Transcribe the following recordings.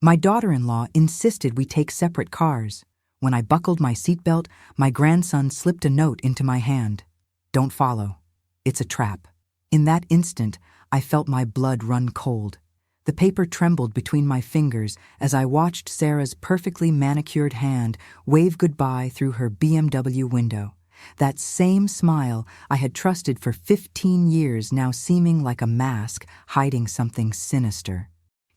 My daughter-in-law insisted we take separate cars. When I buckled my seatbelt, my grandson slipped a note into my hand. "Don't follow. It's a trap." In that instant, I felt my blood run cold. The paper trembled between my fingers as I watched Sarah's perfectly manicured hand wave goodbye through her BMW window. That same smile I had trusted for 15 years now seeming like a mask hiding something sinister.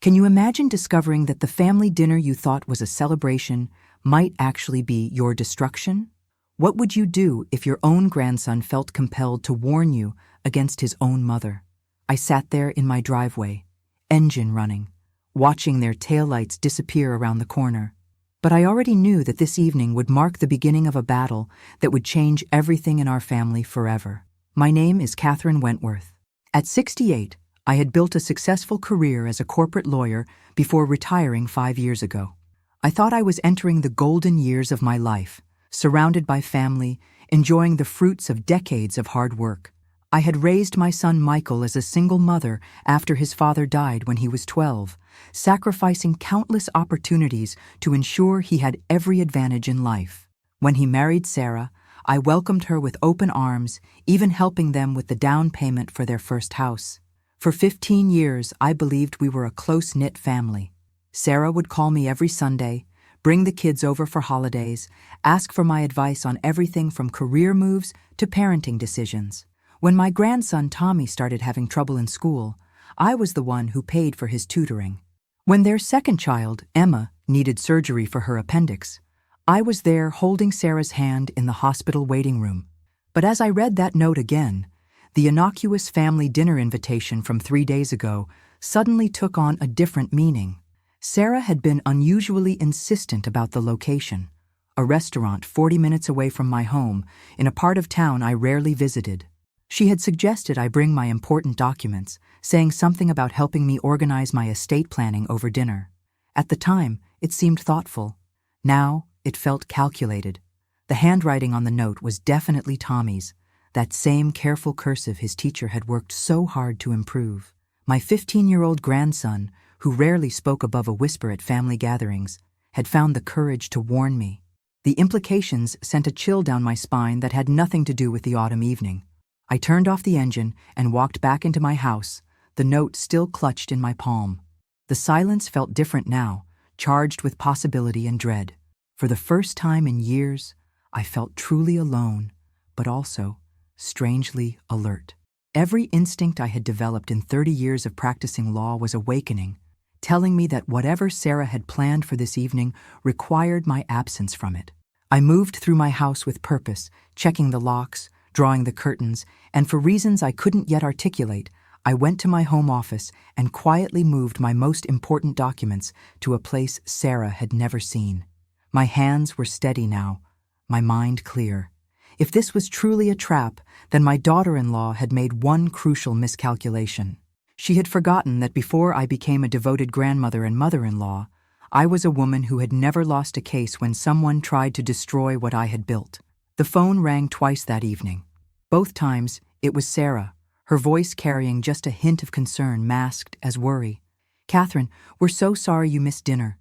Can you imagine discovering that the family dinner you thought was a celebration might actually be your destruction? What would you do if your own grandson felt compelled to warn you against his own mother? I sat there in my driveway, engine running, watching their taillights disappear around the corner. But I already knew that this evening would mark the beginning of a battle that would change everything in our family forever. My name is Katherine Wentworth. At 68, I had built a successful career as a corporate lawyer before retiring 5 years ago. I thought I was entering the golden years of my life, surrounded by family, enjoying the fruits of decades of hard work. I had raised my son Michael as a single mother after his father died when he was 12, sacrificing countless opportunities to ensure he had every advantage in life. When he married Sarah, I welcomed her with open arms, even helping them with the down payment for their first house. For 15 years, I believed we were a close-knit family. Sarah would call me every Sunday, bring the kids over for holidays, ask for my advice on everything from career moves to parenting decisions. When my grandson Tommy started having trouble in school, I was the one who paid for his tutoring. When their second child, Emma, needed surgery for her appendix, I was there holding Sarah's hand in the hospital waiting room. But as I read that note again, the innocuous family dinner invitation from 3 days ago suddenly took on a different meaning. Sarah had been unusually insistent about the location, a restaurant 40 minutes away from my home in a part of town I rarely visited. She had suggested I bring my important documents, saying something about helping me organize my estate planning over dinner. At the time, it seemed thoughtful. Now, it felt calculated. The handwriting on the note was definitely Tommy's, that same careful cursive his teacher had worked so hard to improve. My 15-year-old grandson, who rarely spoke above a whisper at family gatherings, had found the courage to warn me. The implications sent a chill down my spine that had nothing to do with the autumn evening. I turned off the engine and walked back into my house, the note still clutched in my palm. The silence felt different now, charged with possibility and dread. For the first time in years, I felt truly alone, but also strangely alert. Every instinct I had developed in 30 years of practicing law was awakening, telling me that whatever Sarah had planned for this evening required my absence from it. I moved through my house with purpose, checking the locks, drawing the curtains, and for reasons I couldn't yet articulate, I went to my home office and quietly moved my most important documents to a place Sarah had never seen. My hands were steady now, my mind clear. If this was truly a trap, then my daughter-in-law had made one crucial miscalculation. She had forgotten that before I became a devoted grandmother and mother-in-law, I was a woman who had never lost a case when someone tried to destroy what I had built. The phone rang twice that evening. Both times, it was Sarah, her voice carrying just a hint of concern masked as worry. "Katherine, we're so sorry you missed dinner.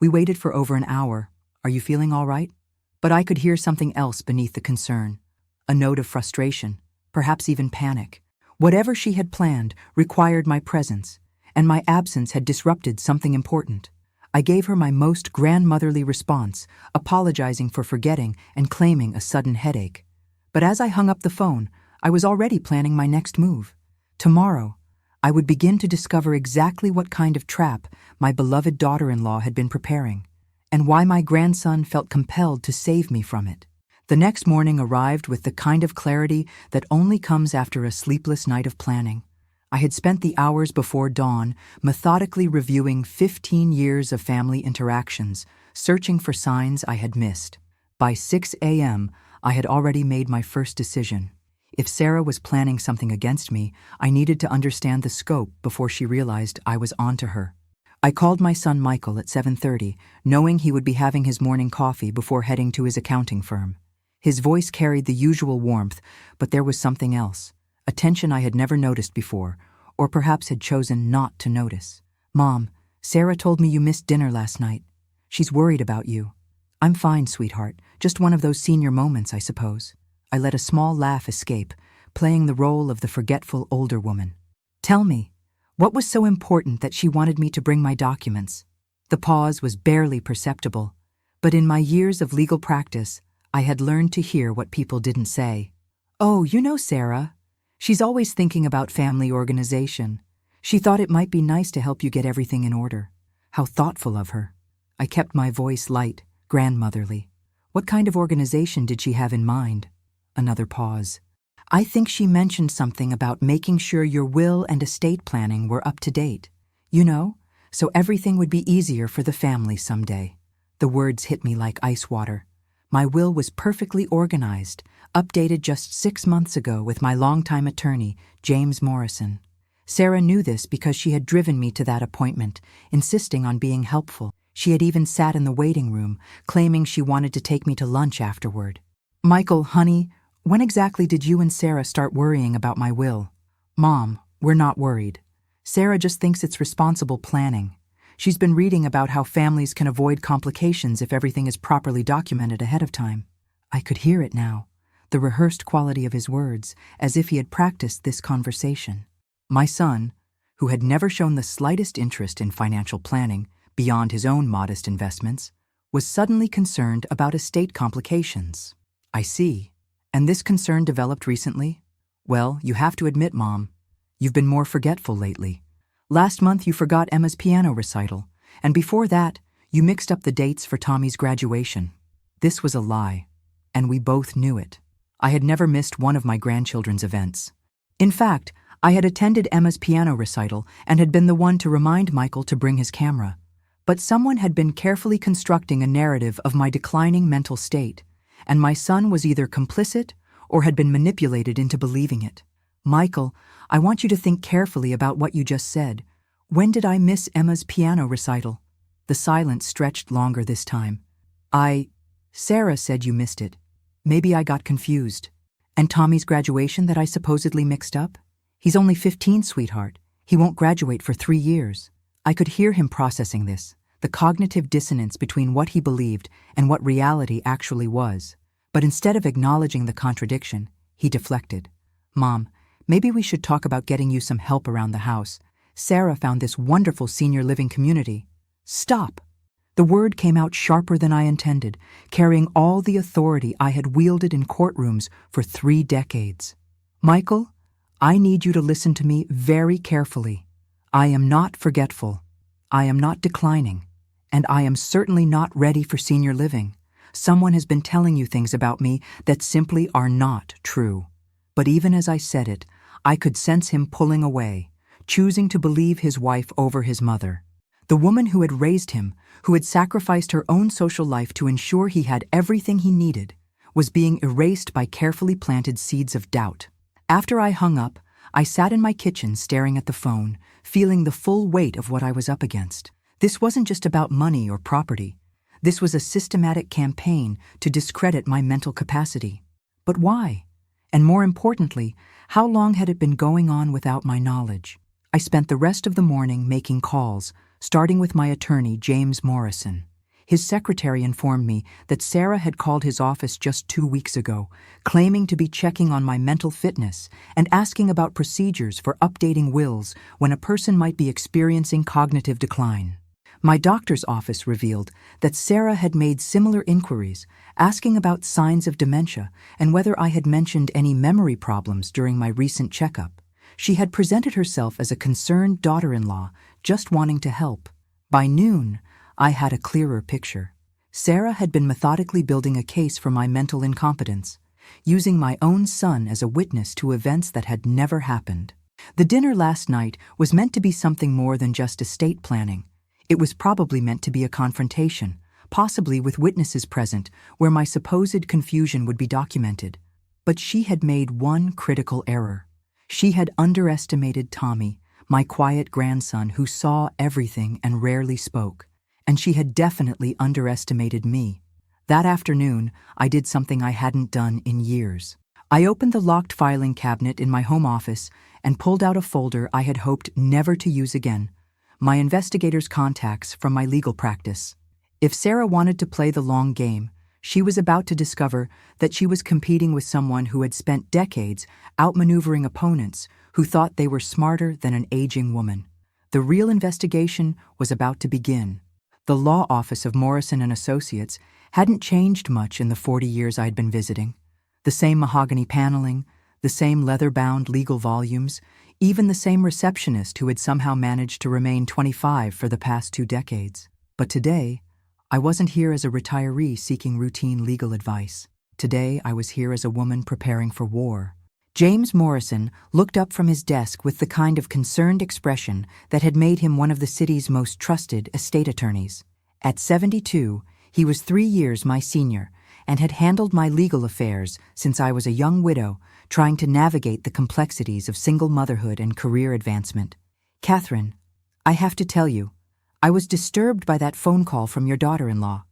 We waited for over an hour. Are you feeling all right?" But I could hear something else beneath the concern, a note of frustration, perhaps even panic. Whatever she had planned required my presence, and my absence had disrupted something important. I gave her my most grandmotherly response, apologizing for forgetting and claiming a sudden headache. But as I hung up the phone, I was already planning my next move. Tomorrow, I would begin to discover exactly what kind of trap my beloved daughter-in-law had been preparing, and why my grandson felt compelled to save me from it. The next morning arrived with the kind of clarity that only comes after a sleepless night of planning. I had spent the hours before dawn methodically reviewing 15 years of family interactions, searching for signs I had missed. By 6 a.m., I had already made my first decision. If Sarah was planning something against me, I needed to understand the scope before she realized I was onto her. I called my son Michael at 7:30, knowing he would be having his morning coffee before heading to his accounting firm. His voice carried the usual warmth, but there was something else, a tension I had never noticed before, or perhaps had chosen not to notice. "Mom, Sarah told me you missed dinner last night. She's worried about you. I'm fine, sweetheart. Just one of those senior moments, I suppose. I let a small laugh escape, playing the role of the forgetful older woman. Tell me, what was so important that she wanted me to bring my documents? The pause was barely perceptible, but in my years of legal practice, I had learned to hear what people didn't say. Oh, you know Sarah. She's always thinking about family organization. She thought it might be nice to help you get everything in order. How thoughtful of her. I kept my voice light, grandmotherly. What kind of organization did she have in mind? Another pause. I think she mentioned something about making sure your will and estate planning were up to date. You know, so everything would be easier for the family someday. The words hit me like ice water. My will was perfectly organized, updated just 6 months ago with my longtime attorney, James Morrison. Sarah knew this because she had driven me to that appointment, insisting on being helpful. She had even sat in the waiting room, claiming she wanted to take me to lunch afterward. Michael, honey, when exactly did you and Sarah start worrying about my will? Mom, we're not worried. Sarah just thinks it's responsible planning. She's been reading about how families can avoid complications if everything is properly documented ahead of time. I could hear it now, the rehearsed quality of his words, as if he had practiced this conversation. My son, who had never shown the slightest interest in financial planning beyond his own modest investments, was suddenly concerned about estate complications. I see. And this concern developed recently? Well, you have to admit, Mom, you've been more forgetful lately. Last month you forgot Emma's piano recital, and before that, you mixed up the dates for Tommy's graduation. This was a lie, and we both knew it. I had never missed one of my grandchildren's events. In fact, I had attended Emma's piano recital and had been the one to remind Michael to bring his camera. But someone had been carefully constructing a narrative of my declining mental state, and my son was either complicit or had been manipulated into believing it. Michael, I want you to think carefully about what you just said. When did I miss Emma's piano recital? The silence stretched longer this time. Sarah said you missed it. Maybe I got confused. And Tommy's graduation that I supposedly mixed up? He's only 15, sweetheart. He won't graduate for 3 years. I could hear him processing this, the cognitive dissonance between what he believed and what reality actually was. But instead of acknowledging the contradiction, he deflected. Mom, maybe we should talk about getting you some help around the house. Sarah found this wonderful senior living community. Stop! The word came out sharper than I intended, carrying all the authority I had wielded in courtrooms for 3 decades. Michael, I need you to listen to me very carefully. I am not forgetful. I am not declining. And I am certainly not ready for senior living. Someone has been telling you things about me that simply are not true. But even as I said it, I could sense him pulling away, choosing to believe his wife over his mother. The woman who had raised him, who had sacrificed her own social life to ensure he had everything he needed, was being erased by carefully planted seeds of doubt. After I hung up, I sat in my kitchen staring at the phone, feeling the full weight of what I was up against. This wasn't just about money or property. This was a systematic campaign to discredit my mental capacity. But why? And more importantly, how long had it been going on without my knowledge? I spent the rest of the morning making calls, starting with my attorney, James Morrison. His secretary informed me that Sarah had called his office just 2 weeks ago, claiming to be checking on my mental fitness and asking about procedures for updating wills when a person might be experiencing cognitive decline. My doctor's office revealed that Sarah had made similar inquiries, asking about signs of dementia and whether I had mentioned any memory problems during my recent checkup. She had presented herself as a concerned daughter-in-law, just wanting to help. By noon, I had a clearer picture. Sarah had been methodically building a case for my mental incompetence, using my own son as a witness to events that had never happened. The dinner last night was meant to be something more than just estate planning. It was probably meant to be a confrontation, possibly with witnesses present, where my supposed confusion would be documented. But she had made one critical error. She had underestimated Tommy, my quiet grandson who saw everything and rarely spoke. And she had definitely underestimated me. That afternoon, I did something I hadn't done in years. I opened the locked filing cabinet in my home office and pulled out a folder I had hoped never to use again. my investigator's contacts from my legal practice. If Sarah wanted to play the long game, she was about to discover that she was competing with someone who had spent decades outmaneuvering opponents who thought they were smarter than an aging woman. The real investigation was about to begin. The law office of Morrison and Associates hadn't changed much in the 40 years I'd been visiting. The same mahogany paneling, the same leather-bound legal volumes, even the same receptionist who had somehow managed to remain 25 for the past 2 decades. But today, I wasn't here as a retiree seeking routine legal advice. Today, I was here as a woman preparing for war. James Morrison looked up from his desk with the kind of concerned expression that had made him one of the city's most trusted estate attorneys. At 72, he was 3 years my senior and had handled my legal affairs since I was a young widow trying to navigate the complexities of single motherhood and career advancement. "Katherine, I have to tell you, I was disturbed by that phone call from your daughter-in-law.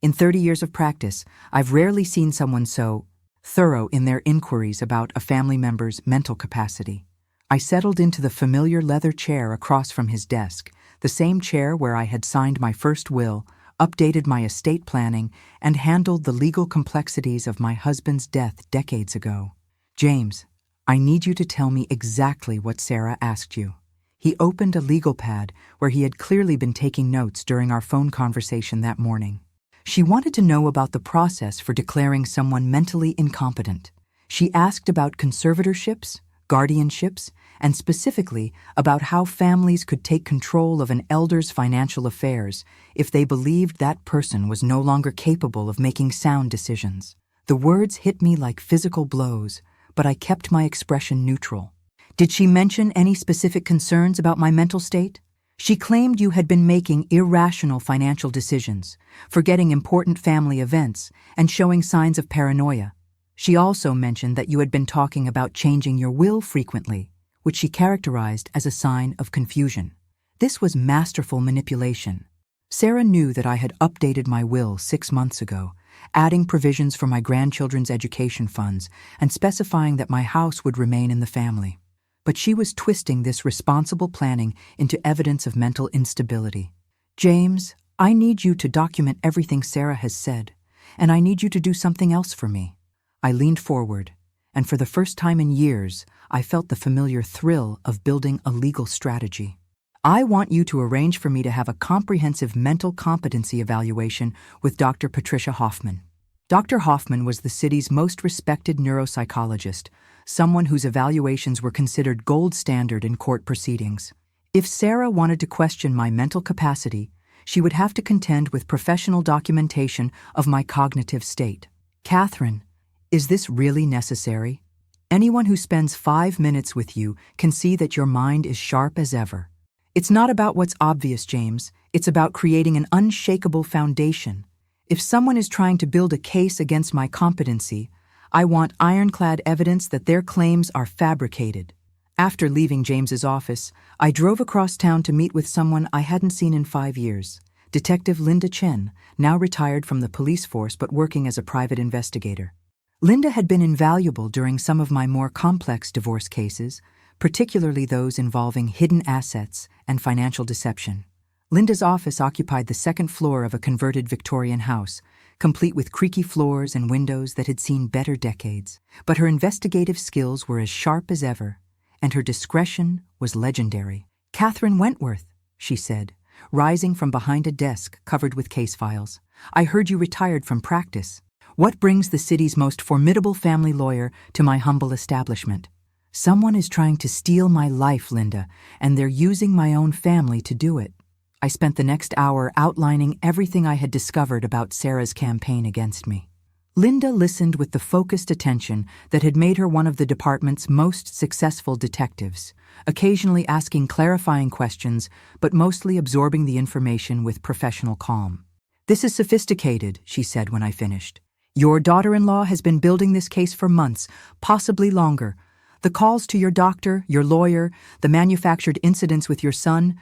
In 30 years of practice, I've rarely seen someone so thorough in their inquiries about a family member's mental capacity." I settled into the familiar leather chair across from his desk, the same chair where I had signed my first will, updated my estate planning, and handled the legal complexities of my husband's death decades ago. "James, I need you to tell me exactly what Sarah asked you." He opened a legal pad where he had clearly been taking notes during our phone conversation that morning. She wanted to know about the process for declaring someone mentally incompetent. She asked about conservatorships, guardianships, and specifically about how families could take control of an elder's financial affairs if they believed that person was no longer capable of making sound decisions. The words hit me like physical blows, but I kept my expression neutral. "Did she mention any specific concerns about my mental state?" "She claimed you had been making irrational financial decisions, forgetting important family events, and showing signs of paranoia. She also mentioned that you had been talking about changing your will frequently, which she characterized as a sign of confusion. This was masterful manipulation. Sarah knew that I had updated my will 6 months ago, adding provisions for my grandchildren's education funds and specifying that my house would remain in the family. But she was twisting this responsible planning into evidence of mental instability. "James, I need you to document everything Sarah has said, and I need you to do something else for me." I leaned forward, and for the first time in years, I felt the familiar thrill of building a legal strategy. "I want you to arrange for me to have a comprehensive mental competency evaluation with Dr. Patricia Hoffman." Dr. Hoffman was the city's most respected neuropsychologist, someone whose evaluations were considered gold standard in court proceedings. If Sarah wanted to question my mental capacity, she would have to contend with professional documentation of my cognitive state. "Katherine, is this really necessary? Anyone who spends 5 minutes with you can see that your mind is sharp as ever. It's not about what's obvious, James. It's about creating an unshakable foundation. If someone is trying to build a case against my competency, I want ironclad evidence that their claims are fabricated." After leaving James's office, I drove across town to meet with someone I hadn't seen in 5 years, Detective Linda Chen, now retired from the police force but working as a private investigator. Linda had been invaluable during some of my more complex divorce cases, particularly those involving hidden assets and financial deception. Linda's office occupied the 2nd floor of a converted Victorian house, complete with creaky floors and windows that had seen better decades. But her investigative skills were as sharp as ever, and her discretion was legendary. "Katherine Wentworth," she said, rising from behind a desk covered with case files. "I heard you retired from practice. What brings the city's most formidable family lawyer to my humble establishment?" "Someone is trying to steal my life, Linda, and they're using my own family to do it." I spent the next hour outlining everything I had discovered about Sarah's campaign against me. Linda listened with the focused attention that had made her one of the department's most successful detectives, occasionally asking clarifying questions, but mostly absorbing the information with professional calm. "This is sophisticated," she said when I finished. "Your daughter-in-law has been building this case for months, possibly longer. The calls to your doctor, your lawyer, the manufactured incidents with your son,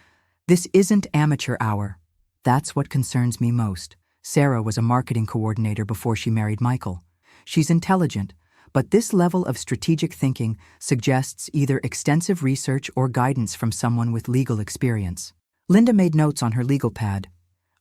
this isn't amateur hour." That's what concerns me most. Sarah was a marketing coordinator before she married Michael. She's intelligent, but this level of strategic thinking suggests either extensive research or guidance from someone with legal experience. Linda made notes on her legal pad.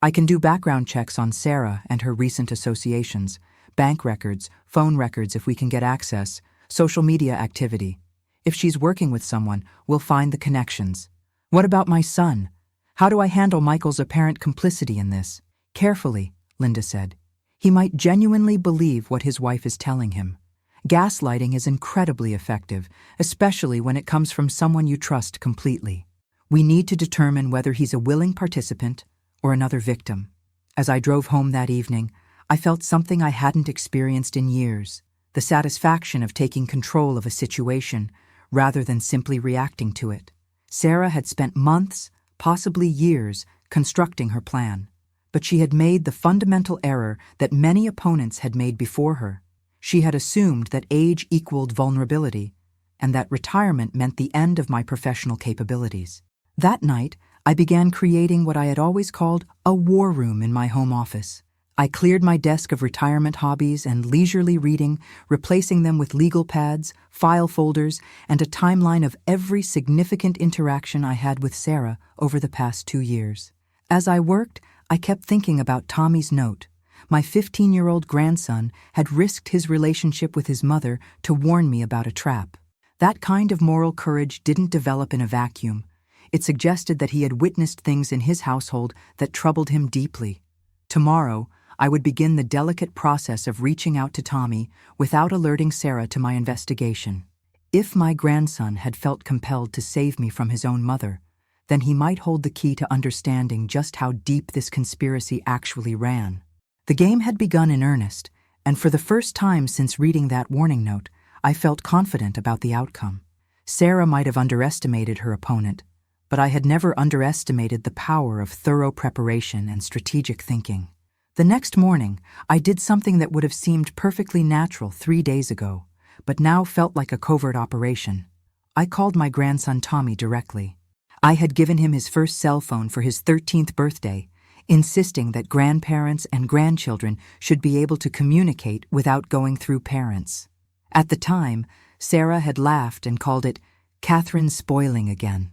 I can do background checks on Sarah and her recent associations, bank records, phone records if we can get access, social media activity. If she's working with someone, we'll find the connections. What about my son? How do I handle Michael's apparent complicity in this? Carefully, Linda said. He might genuinely believe what his wife is telling him. Gaslighting is incredibly effective, especially when it comes from someone you trust completely. We need to determine whether he's a willing participant or another victim. As I drove home that evening, I felt something I hadn't experienced in years, the satisfaction of taking control of a situation rather than simply reacting to it. Sarah had spent months, possibly years, constructing her plan, but she had made the fundamental error that many opponents had made before her. She had assumed that age equaled vulnerability, and that retirement meant the end of my professional capabilities. That night, I began creating what I had always called a war room in my home office. I cleared my desk of retirement hobbies and leisurely reading, replacing them with legal pads, file folders, and a timeline of every significant interaction I had with Sarah over the past 2 years. As I worked, I kept thinking about Tommy's note. My 15-year-old grandson had risked his relationship with his mother to warn me about a trap. That kind of moral courage didn't develop in a vacuum. It suggested that he had witnessed things in his household that troubled him deeply. Tomorrow, I would begin the delicate process of reaching out to Tommy without alerting Sarah to my investigation. If my grandson had felt compelled to save me from his own mother, then he might hold the key to understanding just how deep this conspiracy actually ran. The game had begun in earnest, and for the first time since reading that warning note, I felt confident about the outcome. Sarah might have underestimated her opponent, but I had never underestimated the power of thorough preparation and strategic thinking. The next morning, I did something that would have seemed perfectly natural 3 days ago, but now felt like a covert operation. I called my grandson Tommy directly. I had given him his first cell phone for his 13th birthday, insisting that grandparents and grandchildren should be able to communicate without going through parents. At the time, Sarah had laughed and called it Katherine spoiling again.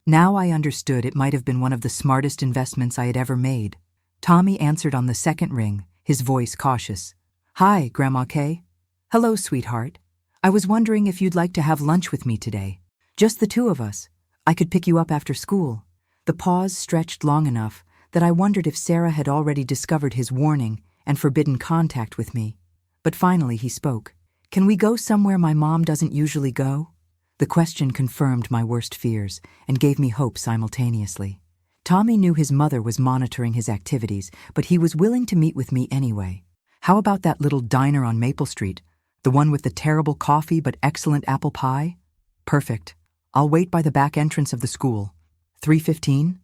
Now I understood it might have been one of the smartest investments I had ever made. Tommy answered on the second ring, his voice cautious. "Hi, Grandma Kay." "Hello, sweetheart. I was wondering if you'd like to have lunch with me today. Just the two of us. I could pick you up after school." The pause stretched long enough that I wondered if Sarah had already discovered his warning and forbidden contact with me. But finally he spoke. "Can we go somewhere my mom doesn't usually go?" The question confirmed my worst fears and gave me hope simultaneously. Tommy knew his mother was monitoring his activities, but he was willing to meet with me anyway. How about that little diner on Maple Street? The one with the terrible coffee but excellent apple pie? Perfect. I'll wait by the back entrance of the school. 3:15?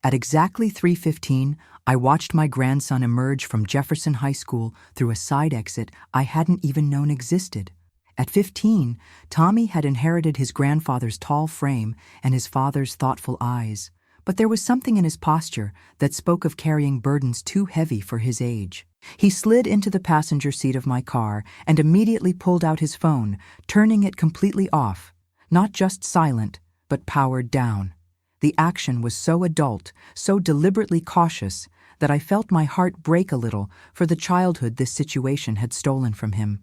At exactly 3:15, I watched my grandson emerge from Jefferson High School through a side exit I hadn't even known existed. At 15, Tommy had inherited his grandfather's tall frame and his father's thoughtful eyes, but there was something in his posture that spoke of carrying burdens too heavy for his age. He slid into the passenger seat of my car and immediately pulled out his phone, turning it completely off, not just silent, but powered down. The action was so adult, so deliberately cautious, that I felt my heart break a little for the childhood this situation had stolen from him.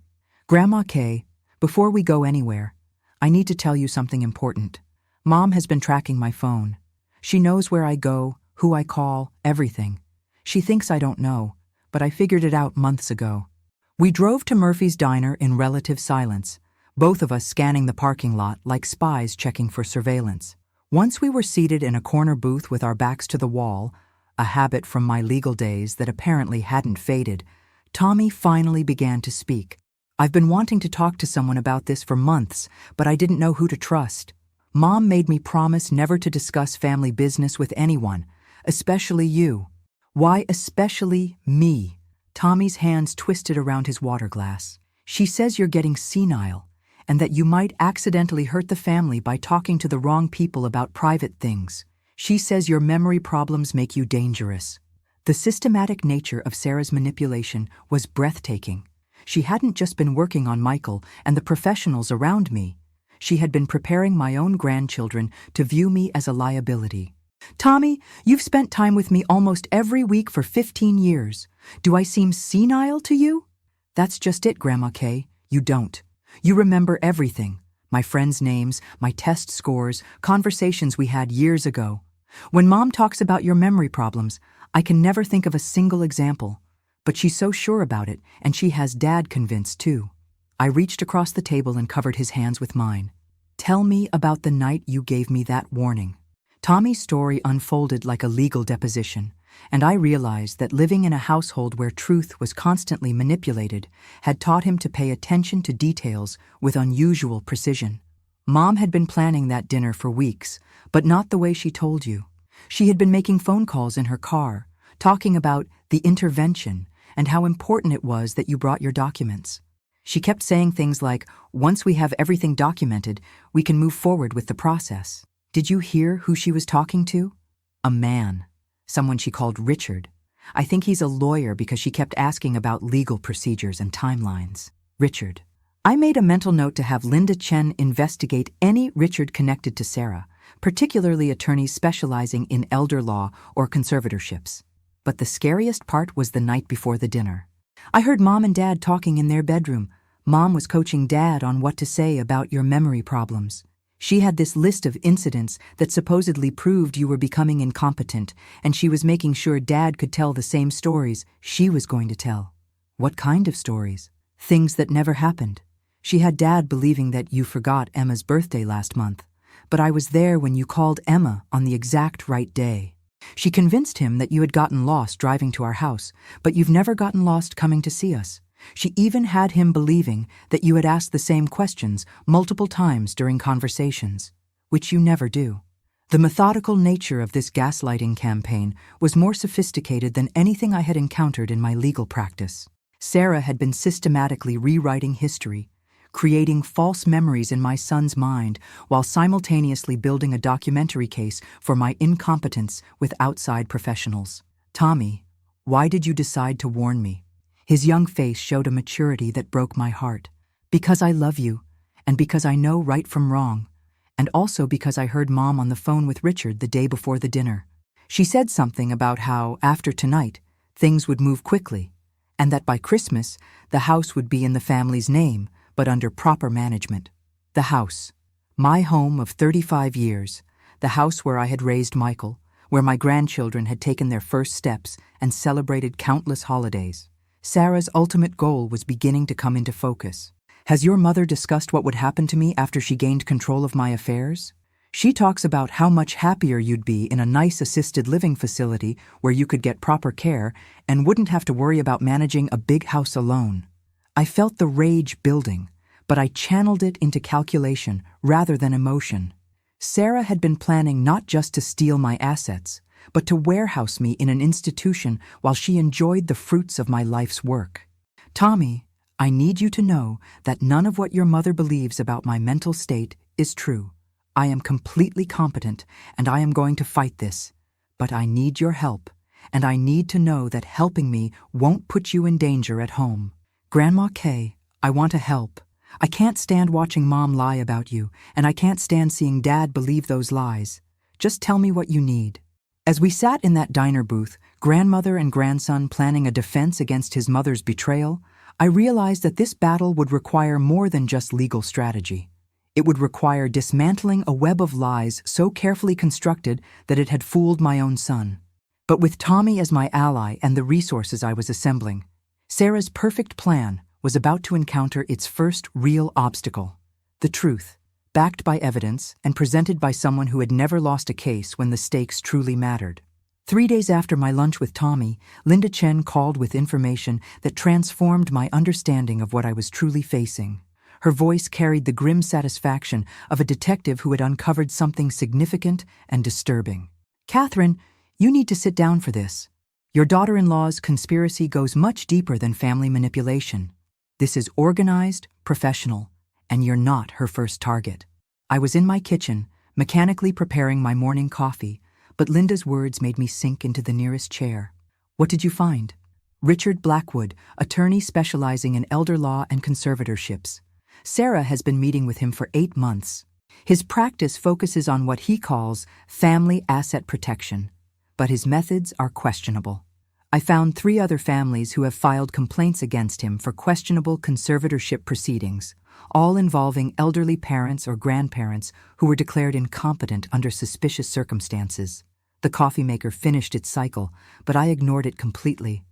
"Grandma Kay, before we go anywhere, I need to tell you something important. Mom has been tracking my phone. She knows where I go, who I call, everything. She thinks I don't know, but I figured it out months ago." We drove to Murphy's Diner in relative silence, both of us scanning the parking lot like spies checking for surveillance. Once we were seated in a corner booth with our backs to the wall, a habit from my legal days that apparently hadn't faded, Tommy finally began to speak. "I've been wanting to talk to someone about this for months, but I didn't know who to trust. Mom made me promise never to discuss family business with anyone, especially you." "Why especially me?" Tommy's hands twisted around his water glass. "She says you're getting senile, and that you might accidentally hurt the family by talking to the wrong people about private things. She says your memory problems make you dangerous." The systematic nature of Sarah's manipulation was breathtaking. She hadn't just been working on Michael and the professionals around me. She had been preparing my own grandchildren to view me as a liability. Tommy, you've spent time with me almost every week for 15 years. Do I seem senile to you? That's just it, Grandma Kay. You don't. You remember everything. My friends' names, my test scores, conversations we had years ago. When Mom talks about your memory problems, I can never think of a single example. But she's so sure about it, and she has Dad convinced too. I reached across the table and covered his hands with mine. Tell me about the night you gave me that warning. Tommy's story unfolded like a legal deposition, and I realized that living in a household where truth was constantly manipulated had taught him to pay attention to details with unusual precision. Mom had been planning that dinner for weeks, but not the way she told you. She had been making phone calls in her car, talking about the intervention and how important it was that you brought your documents. She kept saying things like, once we have everything documented, we can move forward with the process. Did you hear who she was talking to? A man. Someone she called Richard. I think he's a lawyer because she kept asking about legal procedures and timelines. Richard. I made a mental note to have Linda Chen investigate any Richard connected to Sarah, particularly attorneys specializing in elder law or conservatorships. But the scariest part was the night before the dinner. I heard Mom and Dad talking in their bedroom. Mom was coaching Dad on what to say about your memory problems. She had this list of incidents that supposedly proved you were becoming incompetent, and she was making sure Dad could tell the same stories she was going to tell. What kind of stories? Things that never happened. She had Dad believing that you forgot Emma's birthday last month, but I was there when you called Emma on the exact right day. She convinced him that you had gotten lost driving to our house, but you've never gotten lost coming to see us. She even had him believing that you had asked the same questions multiple times during conversations, which you never do. The methodical nature of this gaslighting campaign was more sophisticated than anything I had encountered in my legal practice. Sarah had been systematically rewriting history, creating false memories in my son's mind while simultaneously building a documentary case for my incompetence with outside professionals. Tommy, why did you decide to warn me? His young face showed a maturity that broke my heart. Because I love you, and because I know right from wrong, and also because I heard Mom on the phone with Richard the day before the dinner. She said something about how, after tonight, things would move quickly, and that by Christmas, the house would be in the family's name, but under proper management. The house. My home of 35 years, the house where I had raised Michael, where my grandchildren had taken their first steps and celebrated countless holidays. Sarah's ultimate goal was beginning to come into focus. Has your mother discussed what would happen to me after she gained control of my affairs? She talks about how much happier you'd be in a nice assisted living facility where you could get proper care and wouldn't have to worry about managing a big house alone. I felt the rage building, but I channeled it into calculation rather than emotion. Sarah had been planning not just to steal my assets, but to warehouse me in an institution while she enjoyed the fruits of my life's work. Tommy, I need you to know that none of what your mother believes about my mental state is true. I am completely competent, and I am going to fight this. But I need your help, and I need to know that helping me won't put you in danger at home. Grandma Kay, I want to help. I can't stand watching Mom lie about you, and I can't stand seeing Dad believe those lies. Just tell me what you need. As we sat in that diner booth, grandmother and grandson planning a defense against his mother's betrayal, I realized that this battle would require more than just legal strategy. It would require dismantling a web of lies so carefully constructed that it had fooled my own son. But with Tommy as my ally and the resources I was assembling, Sarah's perfect plan was about to encounter its first real obstacle: the truth, backed by evidence and presented by someone who had never lost a case when the stakes truly mattered. 3 days after my lunch with Tommy, Linda Chen called with information that transformed my understanding of what I was truly facing. Her voice carried the grim satisfaction of a detective who had uncovered something significant and disturbing. Katherine, you need to sit down for this. Your daughter-in-law's conspiracy goes much deeper than family manipulation. This is organized, professional, and you're not her first target. I was in my kitchen, mechanically preparing my morning coffee, but Linda's words made me sink into the nearest chair. What did you find? Richard Blackwood, attorney specializing in elder law and conservatorships. Sarah has been meeting with him for 8 months. His practice focuses on what he calls family asset protection, but his methods are questionable. I found 3 other families who have filed complaints against him for questionable conservatorship proceedings, all involving elderly parents or grandparents who were declared incompetent under suspicious circumstances. The coffee maker finished its cycle, but I ignored it completely.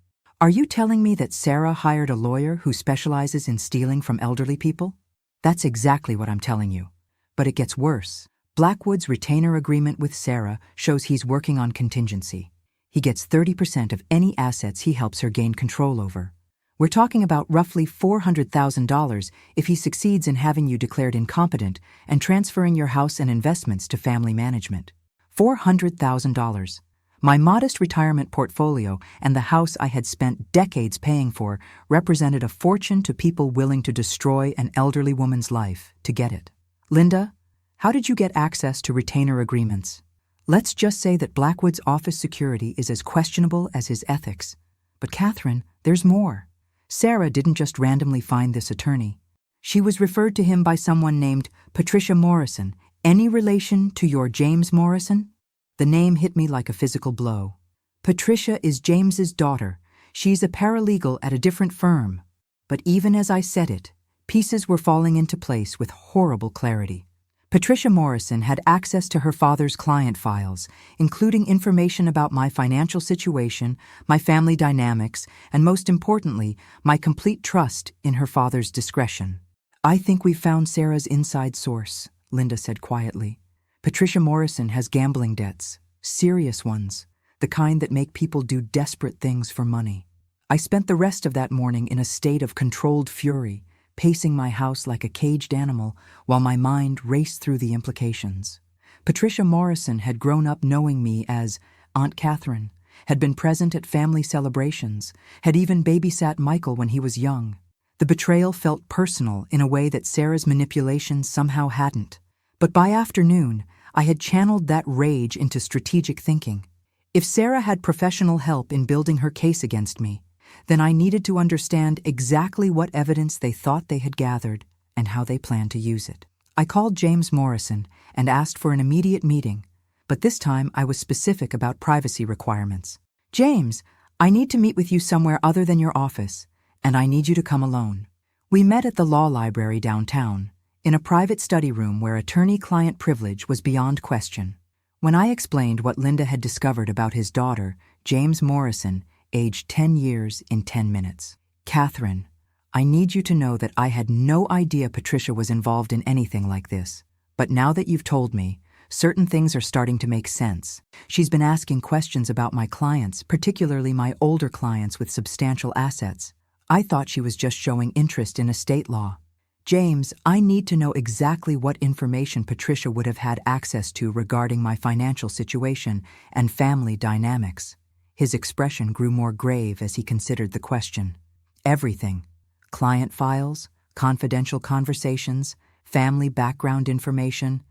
Are you telling me that Sarah hired a lawyer who specializes in stealing from elderly people? That's exactly what I'm telling you. But it gets worse. Blackwood's retainer agreement with Sarah shows he's working on contingency. He gets 30% of any assets he helps her gain control over. We're talking about roughly $400,000 if he succeeds in having you declared incompetent and transferring your house and investments to family management. $400,000. My modest retirement portfolio and the house I had spent decades paying for represented a fortune to people willing to destroy an elderly woman's life to get it. Linda, how did you get access to retainer agreements? Let's just say that Blackwood's office security is as questionable as his ethics. But Katherine, there's more. Sarah didn't just randomly find this attorney. She was referred to him by someone named Patricia Morrison. Any relation to your James Morrison? The name hit me like a physical blow. Patricia is James's daughter. She's a paralegal at a different firm. But even as I said it, pieces were falling into place with horrible clarity. Patricia Morrison had access to her father's client files, including information about my financial situation, my family dynamics, and most importantly, my complete trust in her father's discretion. I think we've found Sarah's inside source, Linda said quietly. Patricia Morrison has gambling debts, serious ones, the kind that make people do desperate things for money. I spent the rest of that morning in a state of controlled fury, pacing my house like a caged animal while my mind raced through the implications. Patricia Morrison had grown up knowing me as Aunt Katherine, had been present at family celebrations, had even babysat Michael when he was young. The betrayal felt personal in a way that Sarah's manipulation somehow hadn't. But by afternoon, I had channeled that rage into strategic thinking. If Sarah had professional help in building her case against me, then I needed to understand exactly what evidence they thought they had gathered and how they planned to use it. I called James Morrison and asked for an immediate meeting, but this time I was specific about privacy requirements. James, I need to meet with you somewhere other than your office, and I need you to come alone. We met at the law library downtown, in a private study room where attorney-client privilege was beyond question. When I explained what Linda had discovered about his daughter, James Morrison, aged 10 years in 10 minutes. Katherine, I need you to know that I had no idea Patricia was involved in anything like this. But now that you've told me, certain things are starting to make sense. She's been asking questions about my clients, particularly my older clients with substantial assets. I thought she was just showing interest in estate law. James, I need to know exactly what information Patricia would have had access to regarding my financial situation and family dynamics. His expression grew more grave as he considered the question. Everything. Client files, confidential conversations, family background information,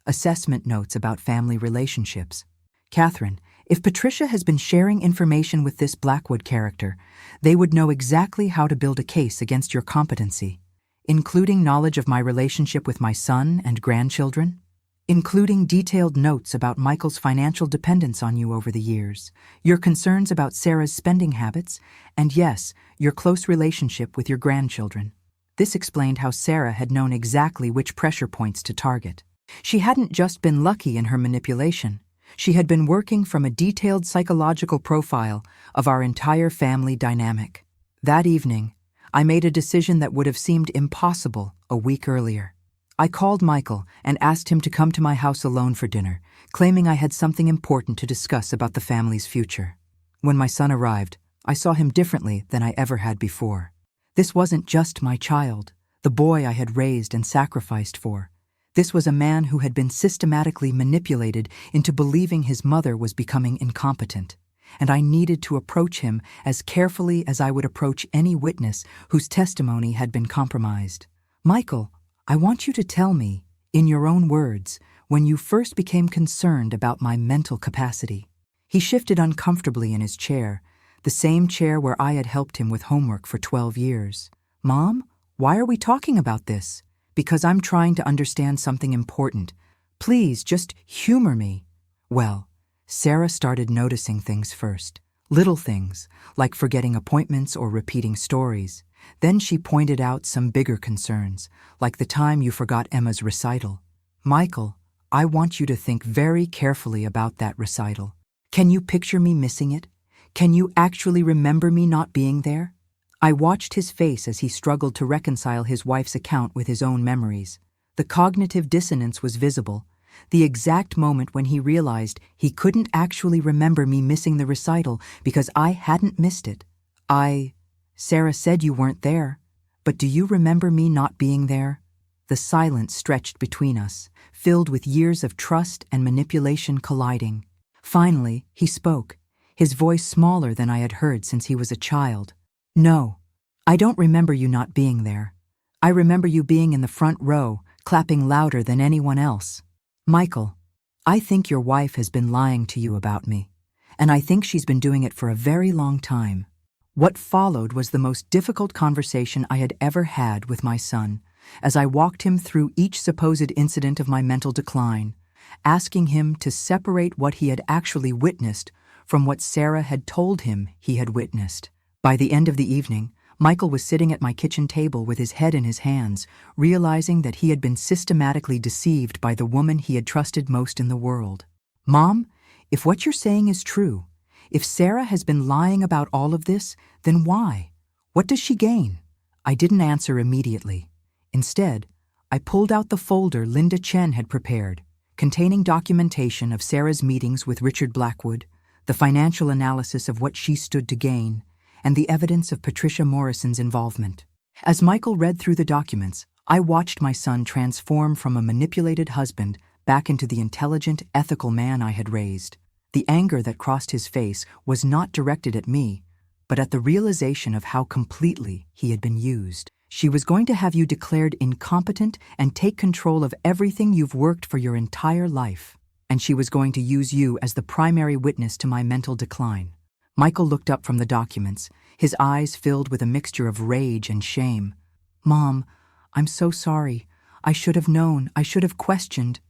assessment notes about family relationships. Katherine, if Patricia has been sharing information with this Blackwood character, they would know exactly how to build a case against your competency, including knowledge of my relationship with my son and grandchildren, including detailed notes about Michael's financial dependence on you over the years, your concerns about Sarah's spending habits, and yes, your close relationship with your grandchildren. This explained how Sarah had known exactly which pressure points to target. She hadn't just been lucky in her manipulation. She had been working from a detailed psychological profile of our entire family dynamic. That evening, I made a decision that would have seemed impossible a week earlier. I called Michael and asked him to come to my house alone for dinner, claiming I had something important to discuss about the family's future. When my son arrived, I saw him differently than I ever had before. This wasn't just my child, the boy I had raised and sacrificed for. This was a man who had been systematically manipulated into believing his mother was becoming incompetent, and I needed to approach him as carefully as I would approach any witness whose testimony had been compromised. Michael, I want you to tell me, in your own words, when you first became concerned about my mental capacity. He shifted uncomfortably in his chair, the same chair where I had helped him with homework for 12 years. Mom, why are we talking about this? Because I'm trying to understand something important. Please, just humor me. Well, Sarah started noticing things first. Little things, like forgetting appointments or repeating stories. Then she pointed out some bigger concerns, like the time you forgot Emma's recital. Michael, I want you to think very carefully about that recital. Can you picture me missing it? Can you actually remember me not being there? I watched his face as he struggled to reconcile his wife's account with his own memories. The cognitive dissonance was visible, the exact moment when he realized he couldn't actually remember me missing the recital because I hadn't missed it. Sarah said you weren't there, but do you remember me not being there? The silence stretched between us, filled with years of trust and manipulation colliding. Finally, he spoke, his voice smaller than I had heard since he was a child. No, I don't remember you not being there. I remember you being in the front row, clapping louder than anyone else. Michael, I think your wife has been lying to you about me, and I think she's been doing it for a very long time. What followed was the most difficult conversation I had ever had with my son, as I walked him through each supposed incident of my mental decline, asking him to separate what he had actually witnessed from what Sarah had told him he had witnessed. By the end of the evening, Michael was sitting at my kitchen table with his head in his hands, realizing that he had been systematically deceived by the woman he had trusted most in the world. Mom, if what you're saying is true, if Sarah has been lying about all of this, then why? What does she gain? I didn't answer immediately. Instead, I pulled out the folder Linda Chen had prepared, containing documentation of Sarah's meetings with Richard Blackwood, the financial analysis of what she stood to gain, and the evidence of Patricia Morrison's involvement. As Michael read through the documents, I watched my son transform from a manipulated husband back into the intelligent, ethical man I had raised. The anger that crossed his face was not directed at me, but at the realization of how completely he had been used. She was going to have you declared incompetent and take control of everything you've worked for your entire life. And she was going to use you as the primary witness to my mental decline. Michael looked up from the documents, his eyes filled with a mixture of rage and shame. Mom, I'm so sorry. I should have known. I should have questioned.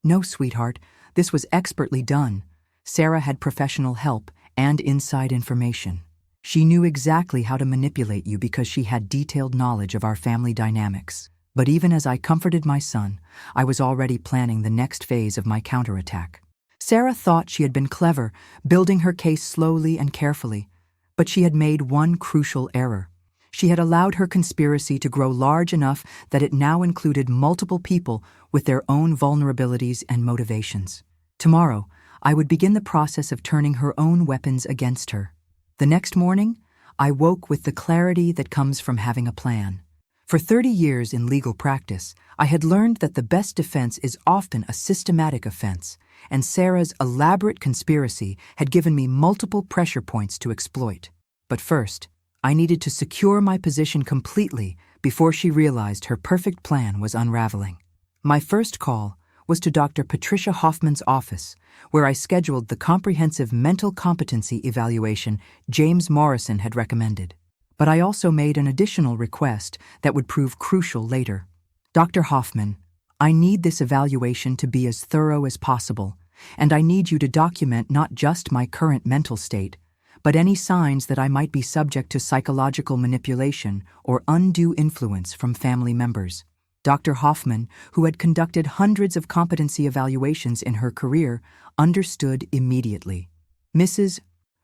No, sweetheart, this was expertly done. Sarah had professional help and inside information. She knew exactly how to manipulate you because she had detailed knowledge of our family dynamics. But even as I comforted my son, I was already planning the next phase of my counterattack. Sarah thought she had been clever, building her case slowly and carefully, but she had made one crucial error. She had allowed her conspiracy to grow large enough that it now included multiple people with their own vulnerabilities and motivations. Tomorrow, I would begin the process of turning her own weapons against her. The next morning, I woke with the clarity that comes from having a plan. For 30 years in legal practice, I had learned that the best defense is often a systematic offense, and Sarah's elaborate conspiracy had given me multiple pressure points to exploit. But first, I needed to secure my position completely before she realized her perfect plan was unraveling. My first call was to Dr. Patricia Hoffman's office, where I scheduled the comprehensive mental competency evaluation James Morrison had recommended. But I also made an additional request that would prove crucial later. Dr. Hoffman, I need this evaluation to be as thorough as possible, and I need you to document not just my current mental state, but any signs that I might be subject to psychological manipulation or undue influence from family members. Dr. Hoffman, who had conducted hundreds of competency evaluations in her career, understood immediately. Mrs.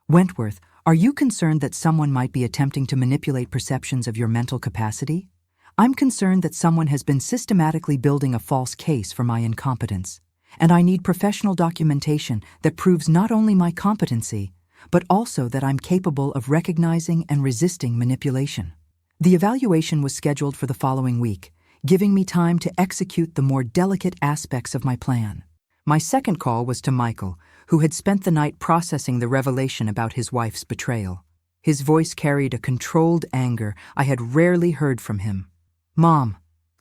Wentworth, are you concerned that someone might be attempting to manipulate perceptions of your mental capacity? I'm concerned that someone has been systematically building a false case for my incompetence, and I need professional documentation that proves not only my competency, but also that I'm capable of recognizing and resisting manipulation. The evaluation was scheduled for the following week, giving me time to execute the more delicate aspects of my plan. My second call was to Michael, who had spent the night processing the revelation about his wife's betrayal. His voice carried a controlled anger I had rarely heard from him. Mom,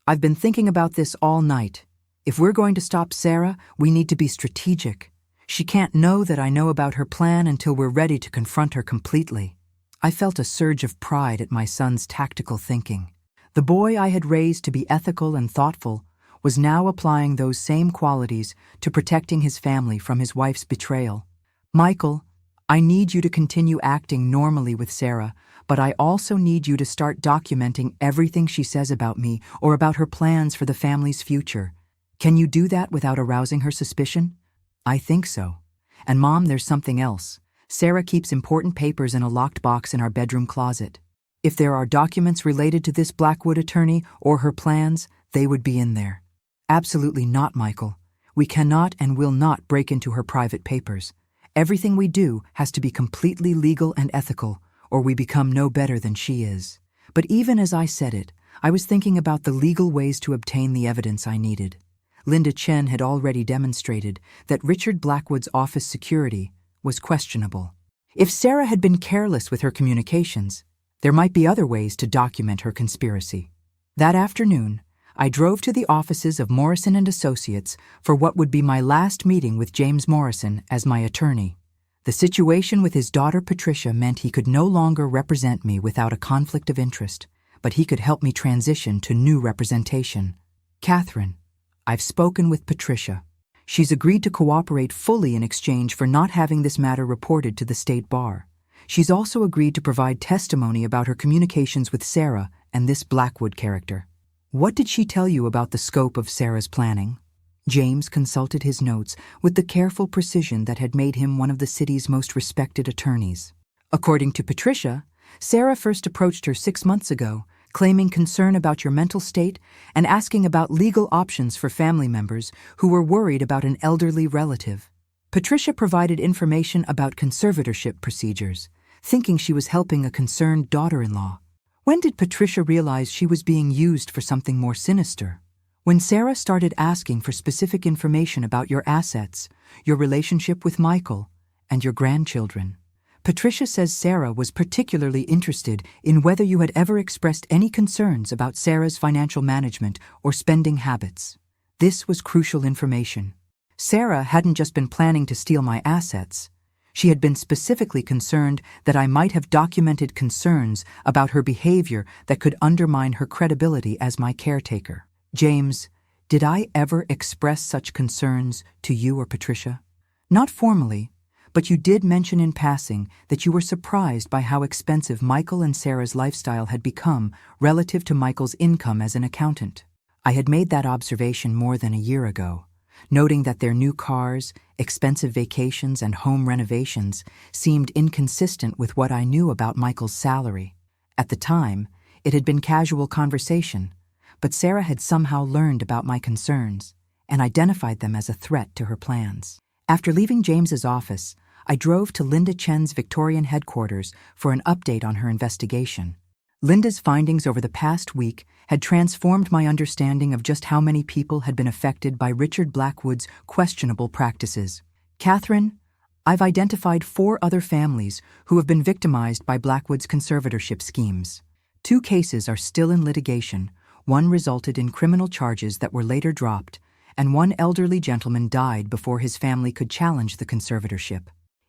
I've been thinking about this all night. If we're going to stop Sarah, we need to be strategic. She can't know that I know about her plan until we're ready to confront her completely. I felt a surge of pride at my son's tactical thinking. The boy I had raised to be ethical and thoughtful was now applying those same qualities to protecting his family from his wife's betrayal. Michael, I need you to continue acting normally with Sarah, but I also need you to start documenting everything she says about me or about her plans for the family's future. Can you do that without arousing her suspicion? I think so. And Mom, there's something else. Sarah keeps important papers in a locked box in our bedroom closet. If there are documents related to this Blackwood attorney or her plans, they would be in there. Absolutely not, Michael. We cannot and will not break into her private papers. Everything we do has to be completely legal and ethical, or we become no better than she is. But even as I said it, I was thinking about the legal ways to obtain the evidence I needed. Linda Chen had already demonstrated that Richard Blackwood's office security was questionable. If Sarah had been careless with her communications, there might be other ways to document her conspiracy. That afternoon, I drove to the offices of Morrison & Associates for what would be my last meeting with James Morrison as my attorney. The situation with his daughter Patricia meant he could no longer represent me without a conflict of interest, but he could help me transition to new representation. Katherine, I've spoken with Patricia. She's agreed to cooperate fully in exchange for not having this matter reported to the state bar. She's also agreed to provide testimony about her communications with Sarah and this Blackwood character. What did she tell you about the scope of Sarah's planning? James consulted his notes with the careful precision that had made him one of the city's most respected attorneys. According to Patricia, Sarah first approached her 6 months ago, claiming concern about your mental state and asking about legal options for family members who were worried about an elderly relative. Patricia provided information about conservatorship procedures, thinking she was helping a concerned daughter-in-law. When did Patricia realize she was being used for something more sinister? When Sarah started asking for specific information about your assets, your relationship with Michael, and your grandchildren. Patricia says Sarah was particularly interested in whether you had ever expressed any concerns about Sarah's financial management or spending habits. This was crucial information. Sarah hadn't just been planning to steal my assets. She had been specifically concerned that I might have documented concerns about her behavior that could undermine her credibility as my caretaker. James, did I ever express such concerns to you or Patricia? Not formally, but you did mention in passing that you were surprised by how expensive Michael and Sarah's lifestyle had become relative to Michael's income as an accountant. I had made that observation more than a year ago, noting that their new cars, expensive vacations, and home renovations seemed inconsistent with what I knew about Michael's salary. At the time, it had been casual conversation, but Sarah had somehow learned about my concerns and identified them as a threat to her plans. After leaving James's office, I drove to Linda Chen's Victorian headquarters for an update on her investigation. Linda's findings over the past week had transformed my understanding of just how many people had been affected by Richard Blackwood's questionable practices. Katherine, I've identified 4 other families who have been victimized by Blackwood's conservatorship schemes. 2 cases are still in litigation. One resulted in criminal charges that were later dropped, and one elderly gentleman died before his family could challenge the conservatorship.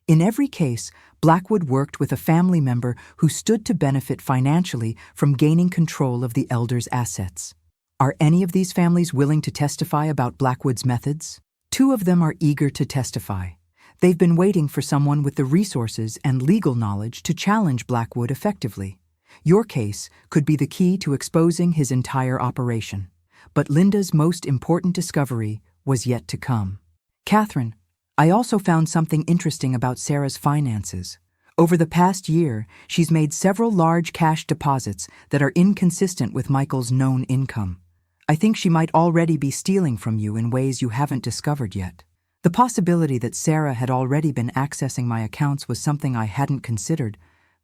In every case, Blackwood worked with a family member who stood to benefit financially from gaining control of the elder's assets. Are any of these families willing to testify about Blackwood's methods? 2 of them are eager to testify. They've been waiting for someone with the resources and legal knowledge to challenge Blackwood effectively. Your case could be the key to exposing his entire operation. But Linda's most important discovery was yet to come. Katherine, I also found something interesting about Sarah's finances. Over the past year, she's made several large cash deposits that are inconsistent with Michael's known income. I think she might already be stealing from you in ways you haven't discovered yet. The possibility that Sarah had already been accessing my accounts was something I hadn't considered,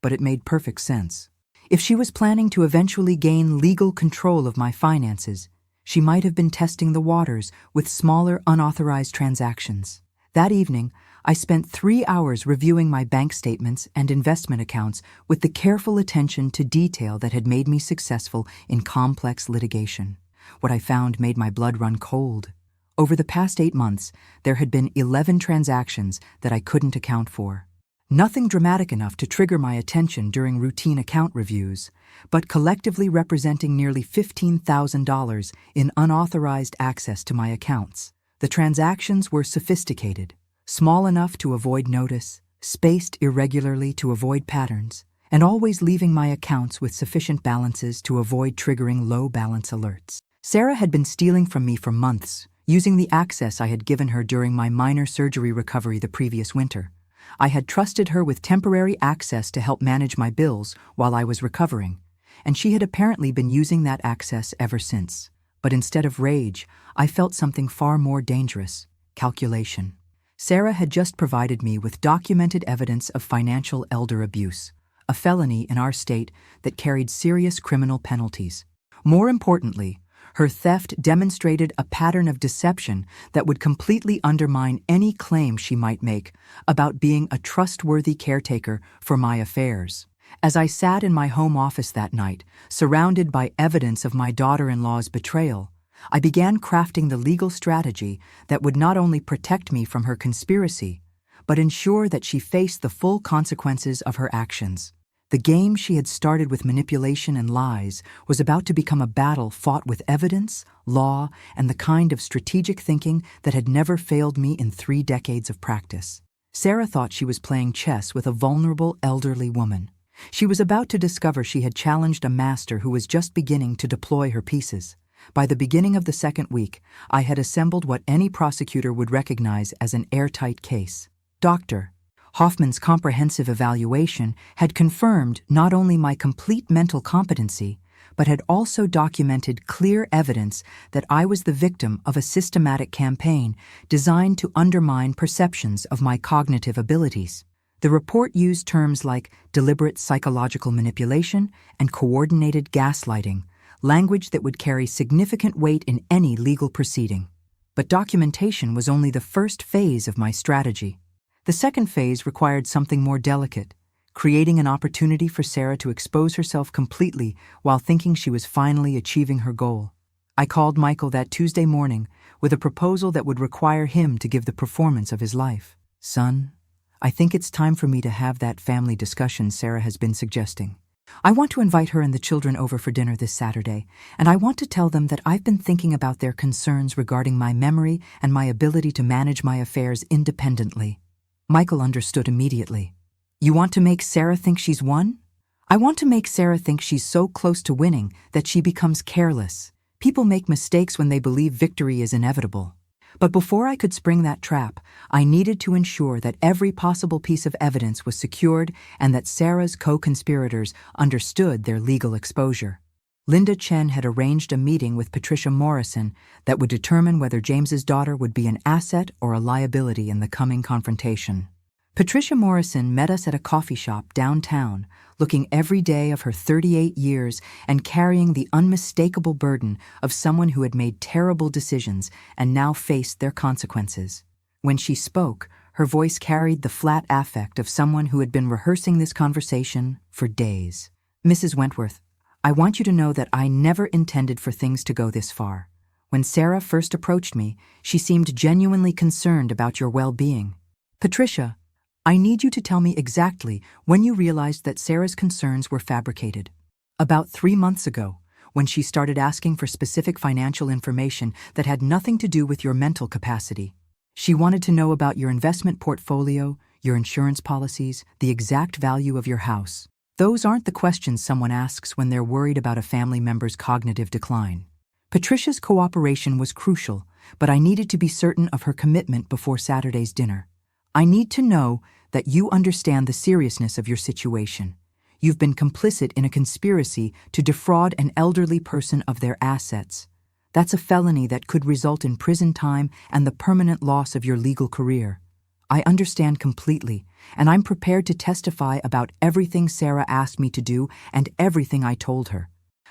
but it made perfect sense. If she was planning to eventually gain legal control of my finances, she might have been testing the waters with smaller, unauthorized transactions. That evening, I spent 3 hours reviewing my bank statements and investment accounts with the careful attention to detail that had made me successful in complex litigation. What I found made my blood run cold. Over the past 8 months, there had been 11 transactions that I couldn't account for. Nothing dramatic enough to trigger my attention during routine account reviews, but collectively representing nearly $15,000 in unauthorized access to my accounts. The transactions were sophisticated, small enough to avoid notice, spaced irregularly to avoid patterns, and always leaving my accounts with sufficient balances to avoid triggering low balance alerts. Sarah had been stealing from me for months, using the access I had given her during my minor surgery recovery the previous winter. I had trusted her with temporary access to help manage my bills while I was recovering, and she had apparently been using that access ever since. But instead of rage, I felt something far more dangerous: calculation. Sarah had just provided me with documented evidence of financial elder abuse, a felony in our state that carried serious criminal penalties. More importantly, her theft demonstrated a pattern of deception that would completely undermine any claim she might make about being a trustworthy caretaker for my affairs. As I sat in my home office that night, surrounded by evidence of my daughter-in-law's betrayal, I began crafting the legal strategy that would not only protect me from her conspiracy, but ensure that she faced the full consequences of her actions. The game she had started with manipulation and lies was about to become a battle fought with evidence, law, and the kind of strategic thinking that had never failed me in 3 decades of practice. Sarah thought she was playing chess with a vulnerable elderly woman. She was about to discover she had challenged a master who was just beginning to deploy her pieces. By the beginning of the second week, I had assembled what any prosecutor would recognize as an airtight case. Dr. Hoffman's comprehensive evaluation had confirmed not only my complete mental competency, but had also documented clear evidence that I was the victim of a systematic campaign designed to undermine perceptions of my cognitive abilities. The report used terms like deliberate psychological manipulation and coordinated gaslighting, language that would carry significant weight in any legal proceeding. But documentation was only the first phase of my strategy. The second phase required something more delicate, creating an opportunity for Sarah to expose herself completely while thinking she was finally achieving her goal. I called Michael that Tuesday morning with a proposal that would require him to give the performance of his life. "Son, I think it's time for me to have that family discussion Sarah has been suggesting. I want to invite her and the children over for dinner this Saturday, and I want to tell them that I've been thinking about their concerns regarding my memory and my ability to manage my affairs independently." Michael understood immediately. "You want to make Sarah think she's won?" "I want to make Sarah think she's so close to winning that she becomes careless. People make mistakes when they believe victory is inevitable." But before I could spring that trap, I needed to ensure that every possible piece of evidence was secured and that Sarah's co-conspirators understood their legal exposure. Linda Chen had arranged a meeting with Patricia Morrison that would determine whether James's daughter would be an asset or a liability in the coming confrontation. Patricia Morrison met us at a coffee shop downtown, looking every day of her 38 years and carrying the unmistakable burden of someone who had made terrible decisions and now faced their consequences. When she spoke, her voice carried the flat affect of someone who had been rehearsing this conversation for days. "Mrs. Wentworth, I want you to know that I never intended for things to go this far. When Sarah first approached me, she seemed genuinely concerned about your well-being. Patricia, I need you to tell me exactly when you realized that Sarah's concerns were fabricated." "About 3 months ago, when she started asking for specific financial information that had nothing to do with your mental capacity. She wanted to know about your investment portfolio, your insurance policies, the exact value of your house. Those aren't the questions someone asks when they're worried about a family member's cognitive decline." Patricia's cooperation was crucial, but I needed to be certain of her commitment before Saturday's dinner. "I need to know that you understand the seriousness of your situation. You've been complicit in a conspiracy to defraud an elderly person of their assets. That's a felony that could result in prison time and the permanent loss of your legal career. I understand completely, and I'm prepared to testify about everything Sarah asked me to do and everything I told her.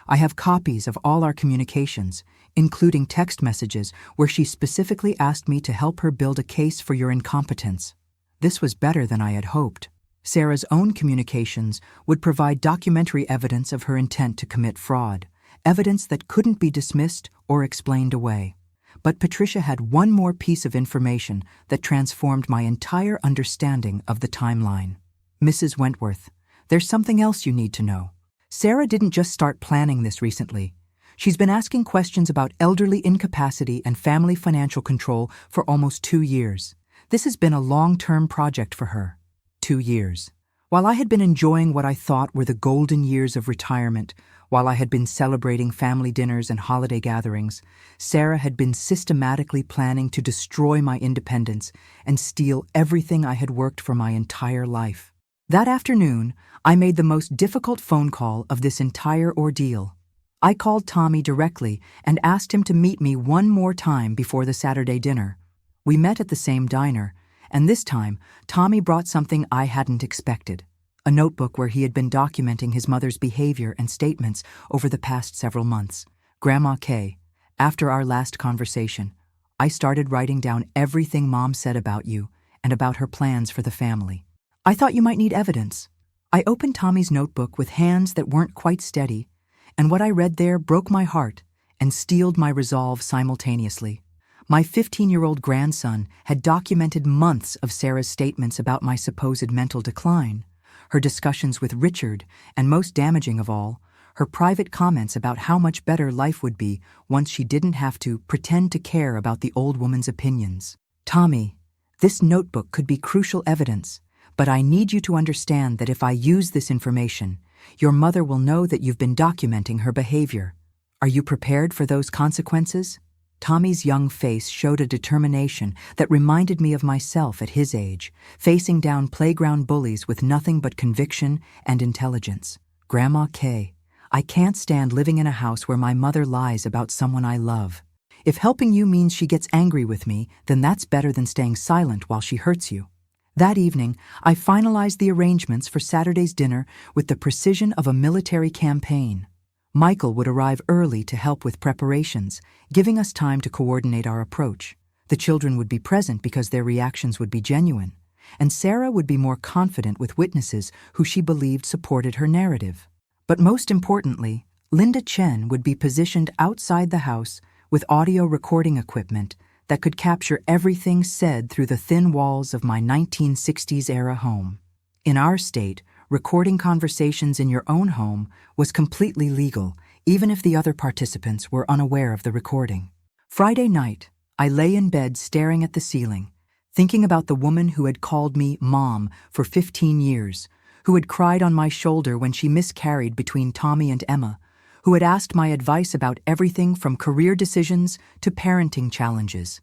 I have copies of all our communications, including text messages where she specifically asked me to help her build a case for your incompetence." This was better than I had hoped. Sarah's own communications would provide documentary evidence of her intent to commit fraud, evidence that couldn't be dismissed or explained away. But Patricia had one more piece of information that transformed my entire understanding of the timeline. Mrs. Wentworth, there's something else you need to know. Sarah didn't just start planning this recently. She's been asking questions about elderly incapacity and family financial control for almost 2 years. This has been a long-term project for her. 2 years. While I had been enjoying what I thought were the golden years of retirement, while I had been celebrating family dinners and holiday gatherings, Sarah had been systematically planning to destroy my independence and steal everything I had worked for my entire life. That afternoon, I made the most difficult phone call of this entire ordeal. I called Tommy directly and asked him to meet me one more time before the Saturday dinner. We met at the same diner, and this time, Tommy brought something I hadn't expected. A notebook where he had been documenting his mother's behavior and statements over the past several months. Grandma Kay, after our last conversation, I started writing down everything Mom said about you and about her plans for the family. I thought you might need evidence. I opened Tommy's notebook with hands that weren't quite steady, and what I read there broke my heart and steeled my resolve simultaneously. My 15-year-old grandson had documented months of Sarah's statements about my supposed mental decline, her discussions with Richard, and most damaging of all, her private comments about how much better life would be once she didn't have to pretend to care about the old woman's opinions. Tommy, this notebook could be crucial evidence, but I need you to understand that if I use this information, your mother will know that you've been documenting her behavior. Are you prepared for those consequences? Tommy's young face showed a determination that reminded me of myself at his age, facing down playground bullies with nothing but conviction and intelligence. Grandma Kay, I can't stand living in a house where my mother lies about someone I love. If helping you means she gets angry with me, then that's better than staying silent while she hurts you. That evening, I finalized the arrangements for Saturday's dinner with the precision of a military campaign. Michael would arrive early to help with preparations, giving us time to coordinate our approach. The children would be present because their reactions would be genuine, and Sarah would be more confident with witnesses who she believed supported her narrative. But most importantly, Linda Chen would be positioned outside the house with audio recording equipment that could capture everything said through the thin walls of my 1960s-era home. In our state, recording conversations in your own home was completely legal, even if the other participants were unaware of the recording. Friday night, I lay in bed staring at the ceiling, thinking about the woman who had called me Mom for 15 years, who had cried on my shoulder when she miscarried between Tommy and Emma, who had asked my advice about everything from career decisions to parenting challenges.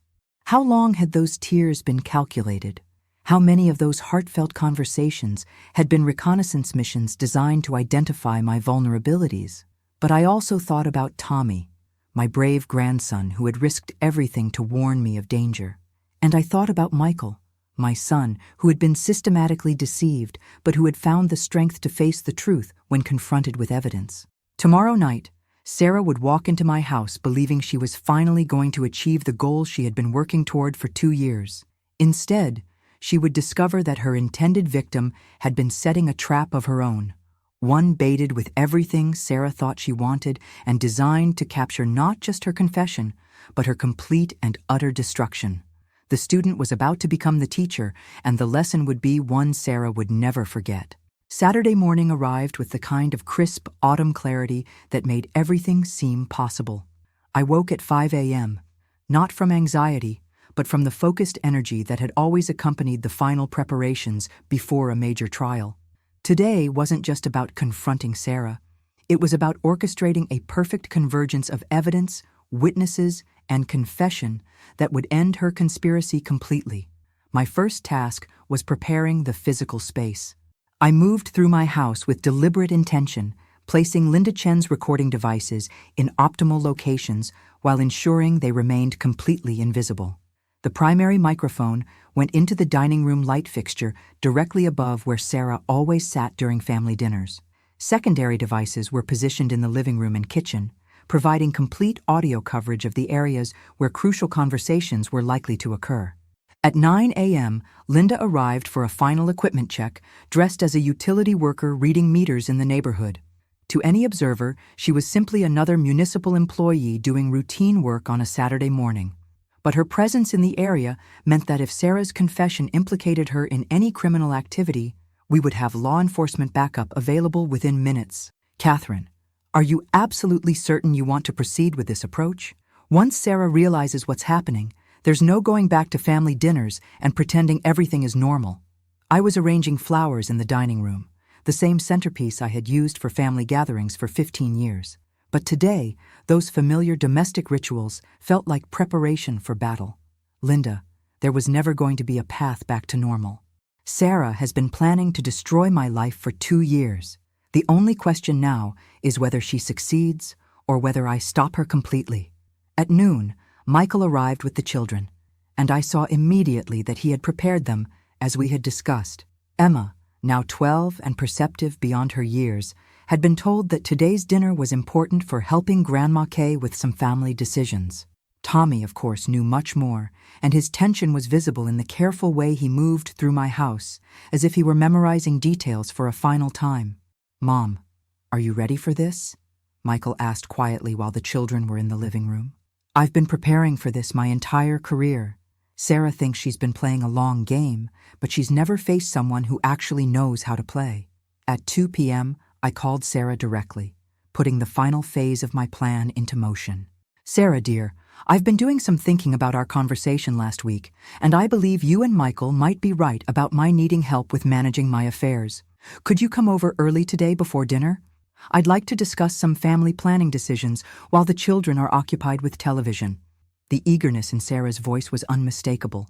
How long had those tears been calculated? How many of those heartfelt conversations had been reconnaissance missions designed to identify my vulnerabilities? But I also thought about Tommy, my brave grandson who had risked everything to warn me of danger. And I thought about Michael, my son, who had been systematically deceived, but who had found the strength to face the truth when confronted with evidence. Tomorrow night, Sarah would walk into my house believing she was finally going to achieve the goal she had been working toward for 2 years. Instead, she would discover that her intended victim had been setting a trap of her own, one baited with everything Sarah thought she wanted and designed to capture not just her confession, but her complete and utter destruction. The student was about to become the teacher, and the lesson would be one Sarah would never forget. Saturday morning arrived with the kind of crisp autumn clarity that made everything seem possible. I woke at 5 a.m., not from anxiety, but from the focused energy that had always accompanied the final preparations before a major trial. Today wasn't just about confronting Sarah. It was about orchestrating a perfect convergence of evidence, witnesses, and confession that would end her conspiracy completely. My first task was preparing the physical space. I moved through my house with deliberate intention, placing Linda Chen's recording devices in optimal locations while ensuring they remained completely invisible. The primary microphone went into the dining room light fixture directly above where Sarah always sat during family dinners. Secondary devices were positioned in the living room and kitchen, providing complete audio coverage of the areas where crucial conversations were likely to occur. At 9 a.m., Linda arrived for a final equipment check, dressed as a utility worker reading meters in the neighborhood. To any observer, she was simply another municipal employee doing routine work on a Saturday morning. But her presence in the area meant that if Sarah's confession implicated her in any criminal activity, We would have law enforcement backup available within minutes. Katherine, are you absolutely certain you want to proceed with this approach? Once Sarah realizes what's happening, there's no going back to family dinners and pretending everything is normal. I was arranging flowers in the dining room, the same centerpiece I had used for family gatherings for 15 years. But today, those familiar domestic rituals felt like preparation for battle. Linda, there was never going to be a path back to normal. Sarah has been planning to destroy my life for 2 years. The only question now is whether she succeeds or whether I stop her completely. At noon, Michael arrived with the children, and I saw immediately that he had prepared them, as we had discussed. Emma, now 12 and perceptive beyond her years, had been told that today's dinner was important for helping Grandma Kay with some family decisions. Tommy, of course, knew much more, and his tension was visible in the careful way he moved through my house, as if he were memorizing details for a final time. "Mom, are you ready for this?" Michael asked quietly while the children were in the living room. "I've been preparing for this my entire career. Sarah thinks she's been playing a long game, but she's never faced someone who actually knows how to play." At 2 p.m., I called Sarah directly, putting the final phase of my plan into motion. "Sarah, dear, I've been doing some thinking about our conversation last week, and I believe you and Michael might be right about my needing help with managing my affairs. Could you come over early today before dinner? I'd like to discuss some family planning decisions while the children are occupied with television." The eagerness in Sarah's voice was unmistakable.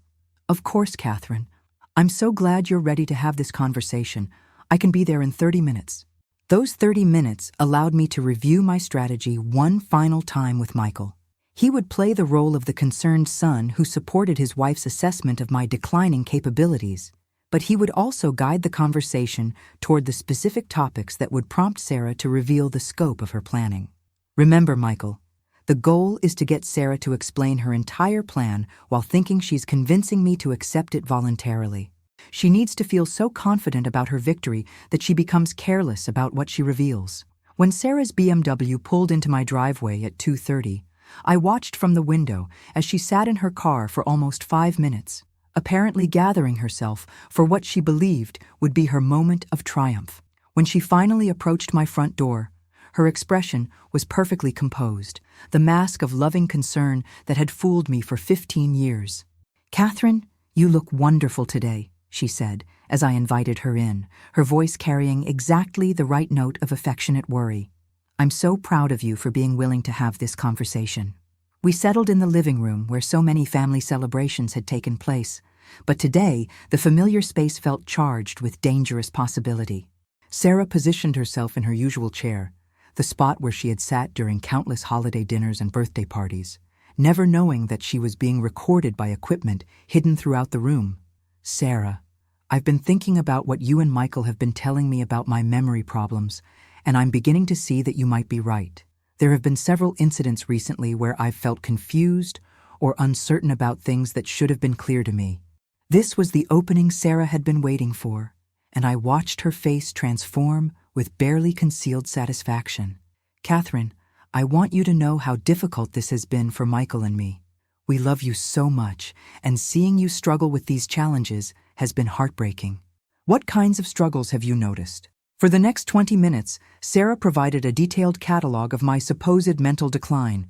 "Of course, Katherine. I'm so glad you're ready to have this conversation. I can be there in 30 minutes. Those 30 minutes allowed me to review my strategy one final time with Michael. He would play the role of the concerned son who supported his wife's assessment of my declining capabilities, but he would also guide the conversation toward the specific topics that would prompt Sarah to reveal the scope of her planning. Remember, Michael, the goal is to get Sarah to explain her entire plan while thinking she's convincing me to accept it voluntarily. She needs to feel so confident about her victory that she becomes careless about what she reveals. When Sarah's BMW pulled into my driveway at 2:30, I watched from the window as she sat in her car for almost 5 minutes, apparently gathering herself for what she believed would be her moment of triumph. When she finally approached my front door, her expression was perfectly composed, the mask of loving concern that had fooled me for 15 years. "Katherine, you look wonderful today," she said, as I invited her in, her voice carrying exactly the right note of affectionate worry. "I'm so proud of you for being willing to have this conversation." We settled in the living room where so many family celebrations had taken place, but today the familiar space felt charged with dangerous possibility. Sarah positioned herself in her usual chair, the spot where she had sat during countless holiday dinners and birthday parties, never knowing that she was being recorded by equipment hidden throughout the room. "Sarah, I've been thinking about what you and Michael have been telling me about my memory problems, and I'm beginning to see that you might be right. There have been several incidents recently where I've felt confused or uncertain about things that should have been clear to me." This was the opening Sarah had been waiting for, and I watched her face transform with barely concealed satisfaction. "Katherine, I want you to know how difficult this has been for Michael and me. We love you so much, and seeing you struggle with these challenges has been heartbreaking." "What kinds of struggles have you noticed?" For the next 20 minutes, Sarah provided a detailed catalog of my supposed mental decline,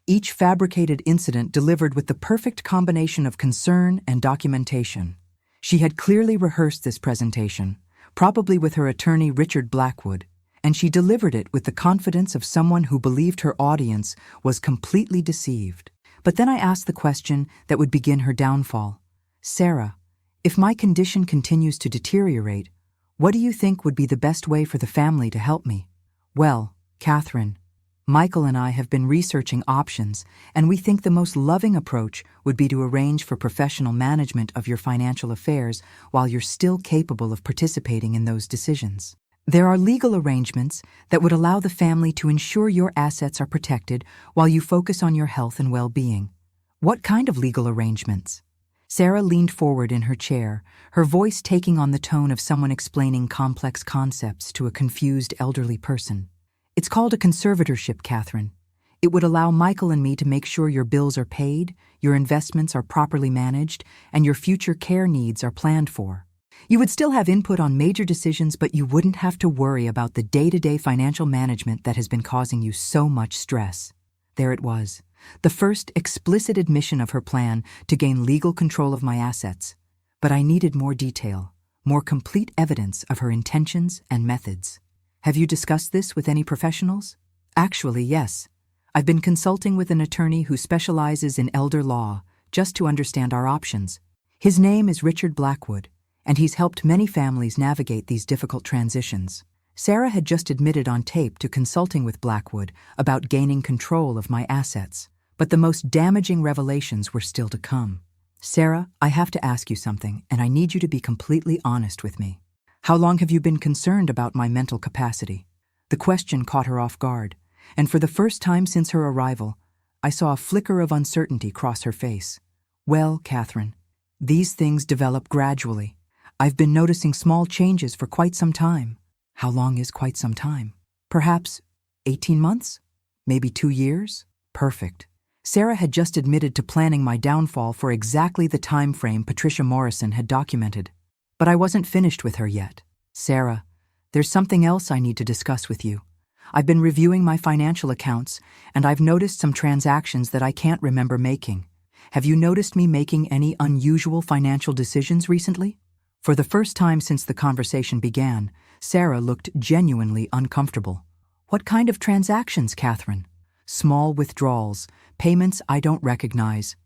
each fabricated incident delivered with the perfect combination of concern and documentation. She had clearly rehearsed this presentation, probably with her attorney Richard Blackwood, and she delivered it with the confidence of someone who believed her audience was completely deceived. But then I asked the question that would begin her downfall. "Sarah, if my condition continues to deteriorate, what do you think would be the best way for the family to help me?" "Well, Katherine, Michael and I have been researching options, and we think the most loving approach would be to arrange for professional management of your financial affairs while you're still capable of participating in those decisions. There are legal arrangements that would allow the family to ensure your assets are protected while you focus on your health and well-being." "What kind of legal arrangements?" Sarah leaned forward in her chair, her voice taking on the tone of someone explaining complex concepts to a confused elderly person. "It's called a conservatorship, Katherine. It would allow Michael and me to make sure your bills are paid, your investments are properly managed, and your future care needs are planned for. You would still have input on major decisions, but you wouldn't have to worry about the day-to-day financial management that has been causing you so much stress. There it was, the first explicit admission of her plan to gain legal control of my assets. But I needed more detail, more complete evidence of her intentions and methods. Have you discussed this with any professionals? Actually, yes. I've been consulting with an attorney who specializes in elder law, just to understand our options. His name is Richard Blackwood, and he's helped many families navigate these difficult transitions. Sarah had just admitted on tape to consulting with Blackwood about gaining control of my assets, but the most damaging revelations were still to come. Sarah, I have to ask you something, and I need you to be completely honest with me. How long have you been concerned about my mental capacity? The question caught her off guard, and for the first time since her arrival, I saw a flicker of uncertainty cross her face. Well, Katherine, these things develop gradually. I've been noticing small changes for quite some time. How long is quite some time? Perhaps 18 months? Maybe 2 years? Perfect. Sarah had just admitted to planning my downfall for exactly the time frame Patricia Morrison had documented. But I wasn't finished with her yet. Sarah, there's something else I need to discuss with you. I've been reviewing my financial accounts, and I've noticed some transactions that I can't remember making. Have you noticed me making any unusual financial decisions recently? For the first time since the conversation began, Sarah looked genuinely uncomfortable. What kind of transactions, Katherine? Small withdrawals, payments I don't recognize.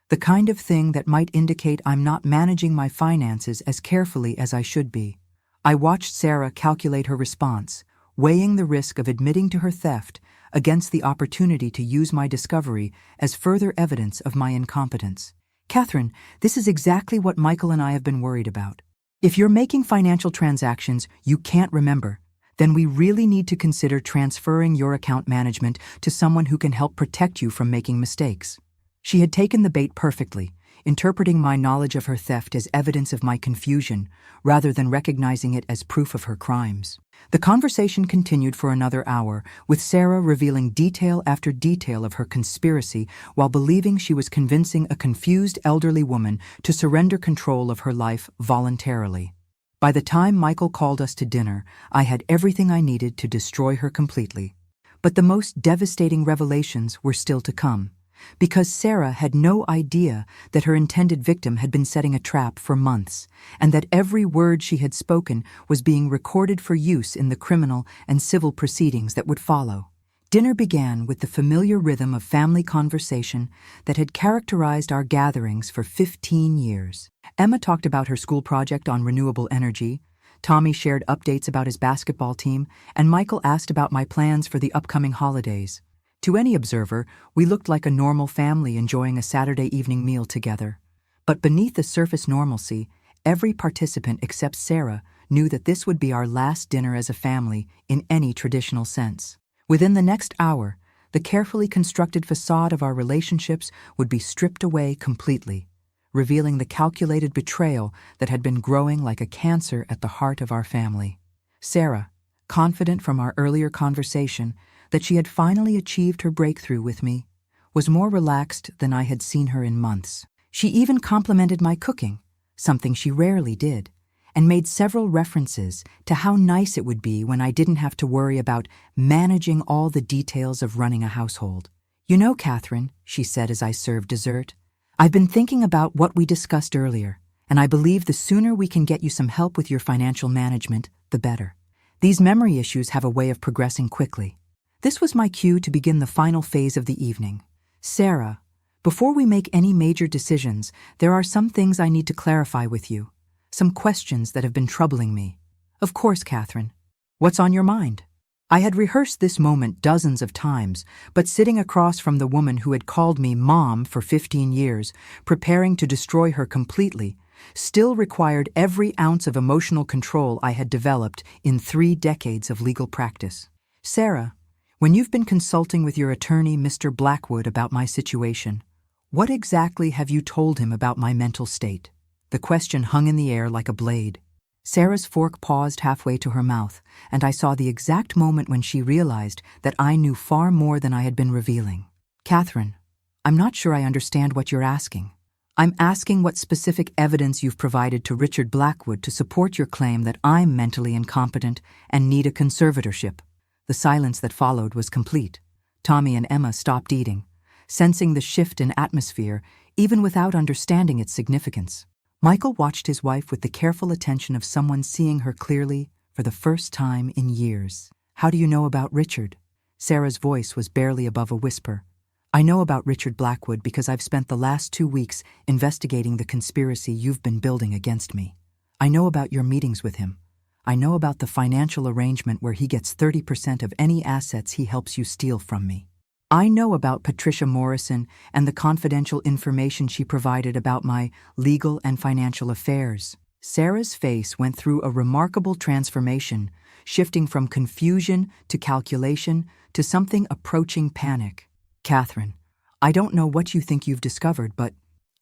The kind of thing that might indicate I'm not managing my finances as carefully as I should be. I watched Sarah calculate her response, weighing the risk of admitting to her theft against the opportunity to use my discovery as further evidence of my incompetence. Katherine, this is exactly what Michael and I have been worried about. If you're making financial transactions you can't remember, then we really need to consider transferring your account management to someone who can help protect you from making mistakes. She had taken the bait perfectly, interpreting my knowledge of her theft as evidence of my confusion, rather than recognizing it as proof of her crimes. The conversation continued for another hour, with Sarah revealing detail after detail of her conspiracy while believing she was convincing a confused elderly woman to surrender control of her life voluntarily. By the time Michael called us to dinner, I had everything I needed to destroy her completely. But the most devastating revelations were still to come, because Sarah had no idea that her intended victim had been setting a trap for months, and that every word she had spoken was being recorded for use in the criminal and civil proceedings that would follow. Dinner began with the familiar rhythm of family conversation that had characterized our gatherings for 15 years. Emma talked about her school project on renewable energy, Tommy shared updates about his basketball team, and Michael asked about my plans for the upcoming holidays. To any observer, we looked like a normal family enjoying a Saturday evening meal together. But beneath the surface normalcy, every participant except Sarah knew that this would be our last dinner as a family in any traditional sense. Within the next hour, the carefully constructed facade of our relationships would be stripped away completely, revealing the calculated betrayal that had been growing like a cancer at the heart of our family. Sarah, confident from our earlier conversation that she had finally achieved her breakthrough with me, was more relaxed than I had seen her in months. She even complimented my cooking, something she rarely did, and made several references to how nice it would be when I didn't have to worry about managing all the details of running a household. You know, Katherine, she said as I served dessert, I've been thinking about what we discussed earlier, and I believe the sooner we can get you some help with your financial management, the better. These memory issues have a way of progressing quickly. This was my cue to begin the final phase of the evening. Sarah, before we make any major decisions, there are some things I need to clarify with you. Some questions that have been troubling me. Of course, Katherine. What's on your mind? I had rehearsed this moment dozens of times, but sitting across from the woman who had called me Mom for 15 years, preparing to destroy her completely, still required every ounce of emotional control I had developed in 3 decades of legal practice. Sarah, when you've been consulting with your attorney, Mr. Blackwood, about my situation, what exactly have you told him about my mental state? The question hung in the air like a blade. Sarah's fork paused halfway to her mouth, and I saw the exact moment when she realized that I knew far more than I had been revealing. Katherine, I'm not sure I understand what you're asking. I'm asking what specific evidence you've provided to Richard Blackwood to support your claim that I'm mentally incompetent and need a conservatorship. The silence that followed was complete. Tommy and Emma stopped eating, sensing the shift in atmosphere even without understanding its significance. Michael watched his wife with the careful attention of someone seeing her clearly for the first time in years. How do you know about Richard? Sarah's voice was barely above a whisper. I know about Richard Blackwood because I've spent the last 2 weeks investigating the conspiracy you've been building against me. I know about your meetings with him. I know about the financial arrangement where he gets 30% of any assets he helps you steal from me. I know about Patricia Morrison and the confidential information she provided about my legal and financial affairs. Sarah's face went through a remarkable transformation, shifting from confusion to calculation to something approaching panic. Katherine, I don't know what you think you've discovered, but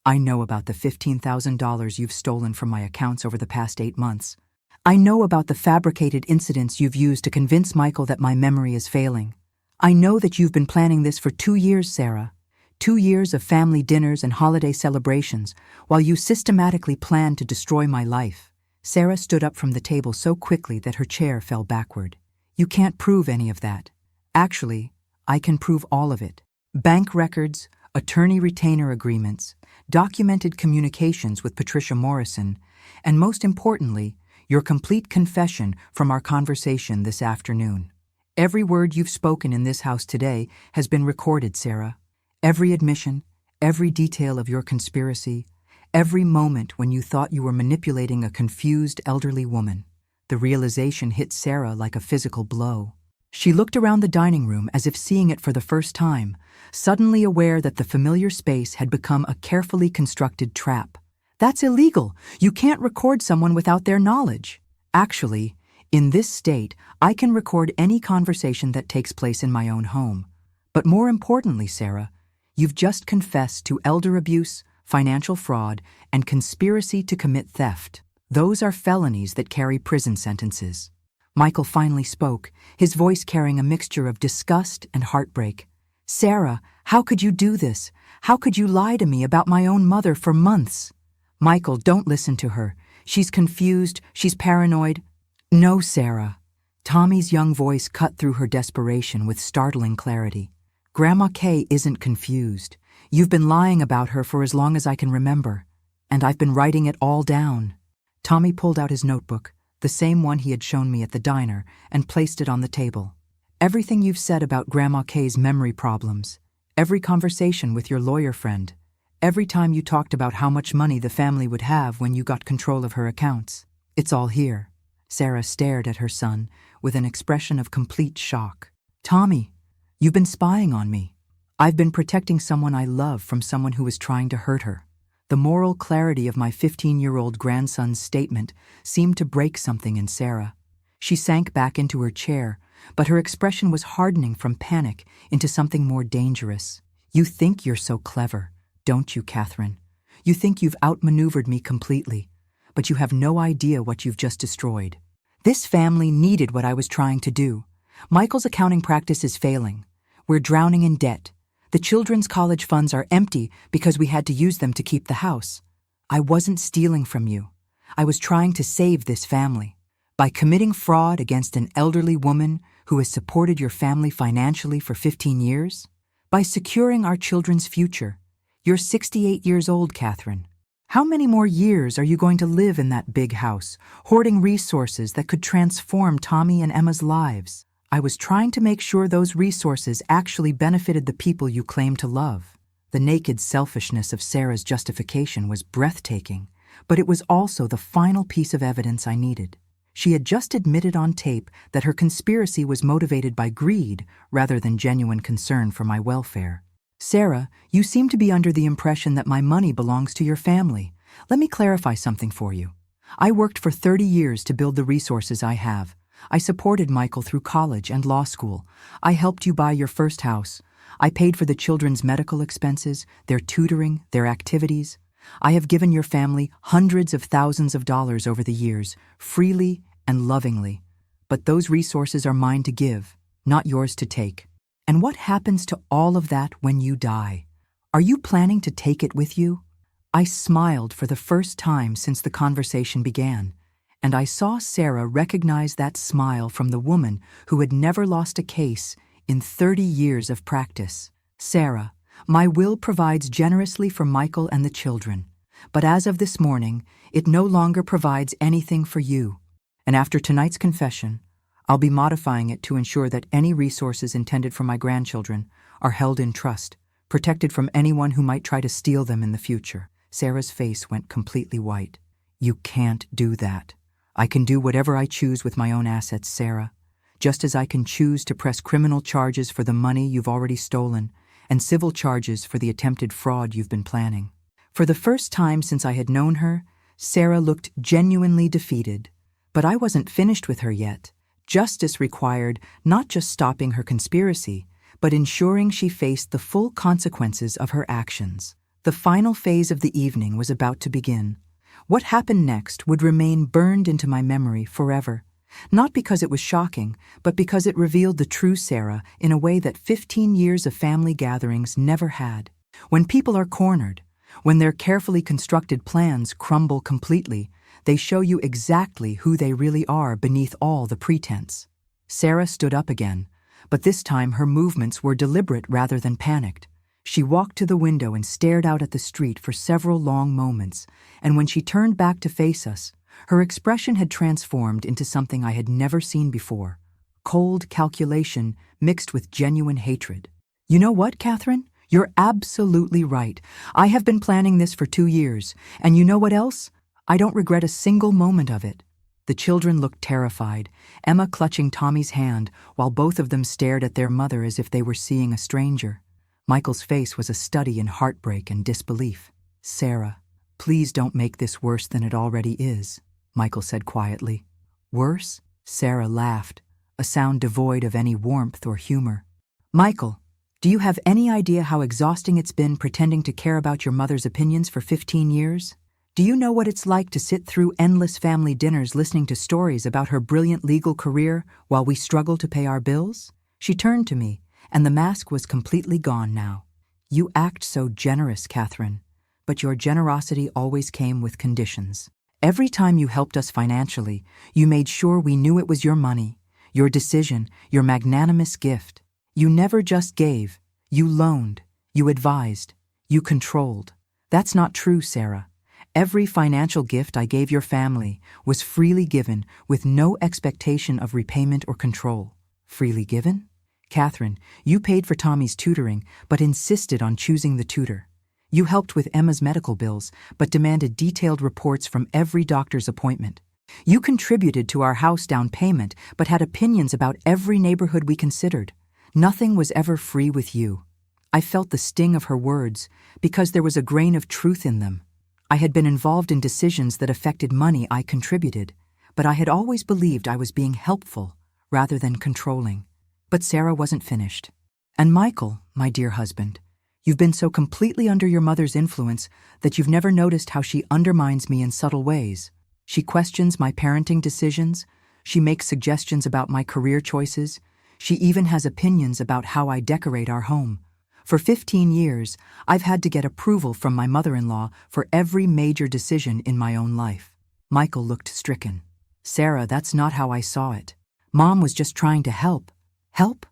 I know about the $15,000 you've stolen from my accounts over the past 8 months. I know about the fabricated incidents you've used to convince Michael that my memory is failing. I know that you've been planning this for 2 years, Sarah. 2 years of family dinners and holiday celebrations, while you systematically planned to destroy my life. Sarah stood up from the table so quickly that her chair fell backward. You can't prove any of that. Actually, I can prove all of it. Bank records, attorney retainer agreements, documented communications with Patricia Morrison, and most importantly, your complete confession from our conversation this afternoon. Every word you've spoken in this house today has been recorded, Sarah. Every admission, every detail of your conspiracy, every moment when you thought you were manipulating a confused elderly woman. The realization hit Sarah like a physical blow. She looked around the dining room as if seeing it for the first time, suddenly aware that the familiar space had become a carefully constructed trap. That's illegal. You can't record someone without their knowledge. Actually, in this state, I can record any conversation that takes place in my own home. But more importantly, Sarah, you've just confessed to elder abuse, financial fraud, and conspiracy to commit theft. Those are felonies that carry prison sentences. Michael finally spoke, his voice carrying a mixture of disgust and heartbreak. Sarah, how could you do this? How could you lie to me about my own mother for months? Michael, don't listen to her. She's confused, she's paranoid. No, Sarah. Tommy's young voice cut through her desperation with startling clarity. Grandma Kay isn't confused. You've been lying about her for as long as I can remember, and I've been writing it all down. Tommy pulled out his notebook, the same one he had shown me at the diner, and placed it on the table. Everything you've said about Grandma Kay's memory problems, every conversation with your lawyer friend, every time you talked about how much money the family would have when you got control of her accounts. It's all here. Sarah stared at her son with an expression of complete shock. Tommy, you've been spying on me. I've been protecting someone I love from someone who was trying to hurt her. The moral clarity of my 15-year-old grandson's statement seemed to break something in Sarah. She sank back into her chair, but her expression was hardening from panic into something more dangerous. You think you're so clever, don't you, Katherine? You think you've outmaneuvered me completely, but you have no idea what you've just destroyed. This family needed what I was trying to do. Michael's accounting practice is failing. We're drowning in debt. The children's college funds are empty because we had to use them to keep the house. I wasn't stealing from you. I was trying to save this family. By committing fraud against an elderly woman who has supported your family financially for 15 years? By securing our children's future. You're 68 years old, Katherine. How many more years are you going to live in that big house, hoarding resources that could transform Tommy and Emma's lives? I was trying to make sure those resources actually benefited the people you claim to love. The naked selfishness of Sarah's justification was breathtaking, but it was also the final piece of evidence I needed. She had just admitted on tape that her conspiracy was motivated by greed rather than genuine concern for my welfare. Sarah, you seem to be under the impression that my money belongs to your family. Let me clarify something for you. I worked for 30 years to build the resources I have. I supported Michael through college and law school. I helped you buy your first house. I paid for the children's medical expenses, their tutoring, their activities. I have given your family hundreds of thousands of dollars over the years, freely and lovingly. But those resources are mine to give, not yours to take. And what happens to all of that when you die? Are you planning to take it with you? I smiled for the first time since the conversation began, and I saw Sarah recognize that smile from the woman who had never lost a case in 30 years of practice. Sarah, my will provides generously for Michael and the children, but as of this morning, it no longer provides anything for you. And after tonight's confession, I'll be modifying it to ensure that any resources intended for my grandchildren are held in trust, protected from anyone who might try to steal them in the future. Sarah's face went completely white. You can't do that. I can do whatever I choose with my own assets, Sarah, just as I can choose to press criminal charges for the money you've already stolen and civil charges for the attempted fraud you've been planning. For the first time since I had known her, Sarah looked genuinely defeated. But I wasn't finished with her yet. Justice required not just stopping her conspiracy, but ensuring she faced the full consequences of her actions. The final phase of the evening was about to begin. What happened next would remain burned into my memory forever, not because it was shocking, but because it revealed the true Sarah in a way that 15 years of family gatherings never had. When people are cornered, when their carefully constructed plans crumble completely, they show you exactly who they really are beneath all the pretense. Sarah stood up again, but this time her movements were deliberate rather than panicked. She walked to the window and stared out at the street for several long moments, and when she turned back to face us, her expression had transformed into something I had never seen before. Cold calculation mixed with genuine hatred. You know what, Katherine? You're absolutely right. I have been planning this for 2 years, and you know what else? I don't regret a single moment of it. The children looked terrified, Emma clutching Tommy's hand while both of them stared at their mother as if they were seeing a stranger. Michael's face was a study in heartbreak and disbelief. Sarah, please don't make this worse than it already is, Michael said quietly. Worse? Sarah laughed, a sound devoid of any warmth or humor. Michael, do you have any idea how exhausting it's been pretending to care about your mother's opinions for 15 years? Do you know what it's like to sit through endless family dinners listening to stories about her brilliant legal career while we struggle to pay our bills? She turned to me, and the mask was completely gone now. You act so generous, Katherine, but your generosity always came with conditions. Every time you helped us financially, you made sure we knew it was your money, your decision, your magnanimous gift. You never just gave. You loaned. You advised. You controlled. That's not true, Sarah. Every financial gift I gave your family was freely given with no expectation of repayment or control. Freely given? Katherine, you paid for Tommy's tutoring, but insisted on choosing the tutor. You helped with Emma's medical bills, but demanded detailed reports from every doctor's appointment. You contributed to our house down payment, but had opinions about every neighborhood we considered. Nothing was ever free with you. I felt the sting of her words, because there was a grain of truth in them. I had been involved in decisions that affected money I contributed, but I had always believed I was being helpful rather than controlling. But Sarah wasn't finished. And Michael, my dear husband, you've been so completely under your mother's influence that you've never noticed how she undermines me in subtle ways. She questions my parenting decisions. She makes suggestions about my career choices. She even has opinions about how I decorate our home. For 15 years, I've had to get approval from my mother-in-law for every major decision in my own life. Michael looked stricken. Sarah, that's not how I saw it. Mom was just trying to help. Help?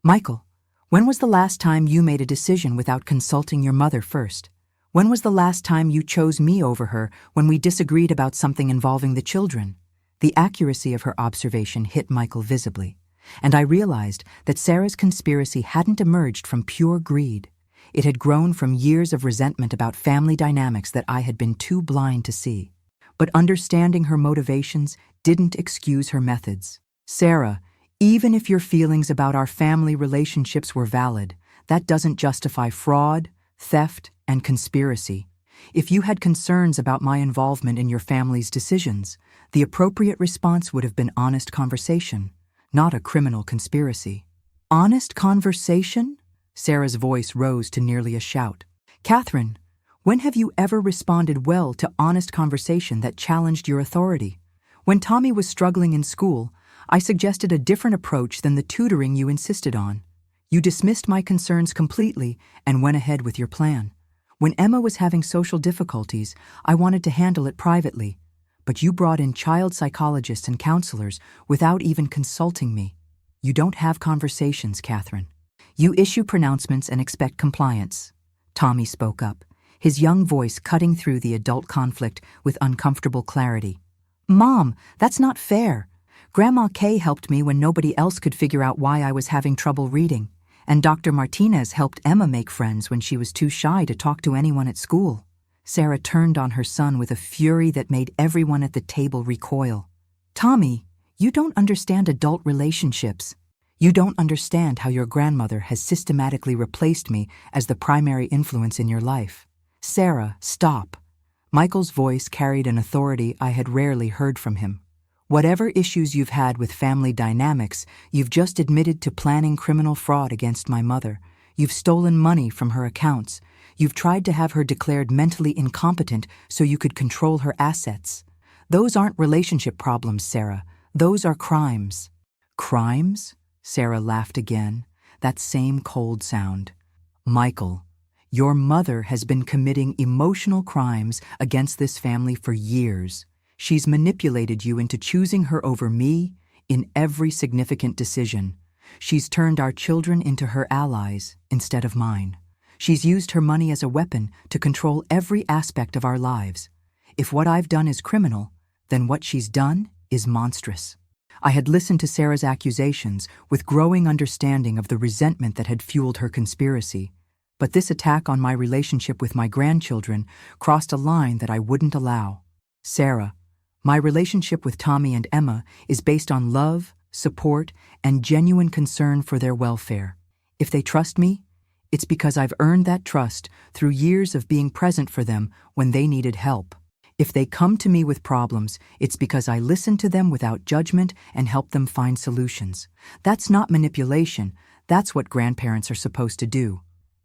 Michael, when was the last time you made a decision without consulting your mother first? When was the last time you chose me over her when we disagreed about something involving the children? The accuracy of her observation hit Michael visibly, and I realized that Sarah's conspiracy hadn't emerged from pure greed. It had grown from years of resentment about family dynamics that I had been too blind to see. But understanding her motivations didn't excuse her methods. Sarah, even if your feelings about our family relationships were valid, that doesn't justify fraud, theft, and conspiracy. If you had concerns about my involvement in your family's decisions, the appropriate response would have been honest conversation, not a criminal conspiracy. Honest conversation? Sarah's voice rose to nearly a shout. Katherine, when have you ever responded well to honest conversation that challenged your authority? When Tommy was struggling in school, I suggested a different approach than the tutoring you insisted on. You dismissed my concerns completely and went ahead with your plan. When Emma was having social difficulties, I wanted to handle it privately, but you brought in child psychologists and counselors without even consulting me. You don't have conversations, Katherine. You issue pronouncements and expect compliance. Tommy spoke up, his young voice cutting through the adult conflict with uncomfortable clarity. Mom, that's not fair. Grandma Kay helped me when nobody else could figure out why I was having trouble reading, and Dr. Martinez helped Emma make friends when she was too shy to talk to anyone at school. Sarah turned on her son with a fury that made everyone at the table recoil. Tommy, you don't understand adult relationships. You don't understand how your grandmother has systematically replaced me as the primary influence in your life. Sarah, stop. Michael's voice carried an authority I had rarely heard from him. Whatever issues you've had with family dynamics, you've just admitted to planning criminal fraud against my mother. You've stolen money from her accounts. You've tried to have her declared mentally incompetent so you could control her assets. Those aren't relationship problems, Sarah. Those are crimes. Crimes? Sarah laughed again, that same cold sound. Michael, your mother has been committing emotional crimes against this family for years. She's manipulated you into choosing her over me in every significant decision. She's turned our children into her allies instead of mine. She's used her money as a weapon to control every aspect of our lives. If what I've done is criminal, then what she's done is monstrous. I had listened to Sarah's accusations with growing understanding of the resentment that had fueled her conspiracy. But this attack on my relationship with my grandchildren crossed a line that I wouldn't allow. Sarah, my relationship with Tommy and Emma is based on love, support, and genuine concern for their welfare. If they trust me, it's because I've earned that trust through years of being present for them when they needed help. If they come to me with problems, it's because I listen to them without judgment and help them find solutions. That's not manipulation. That's what grandparents are supposed to do.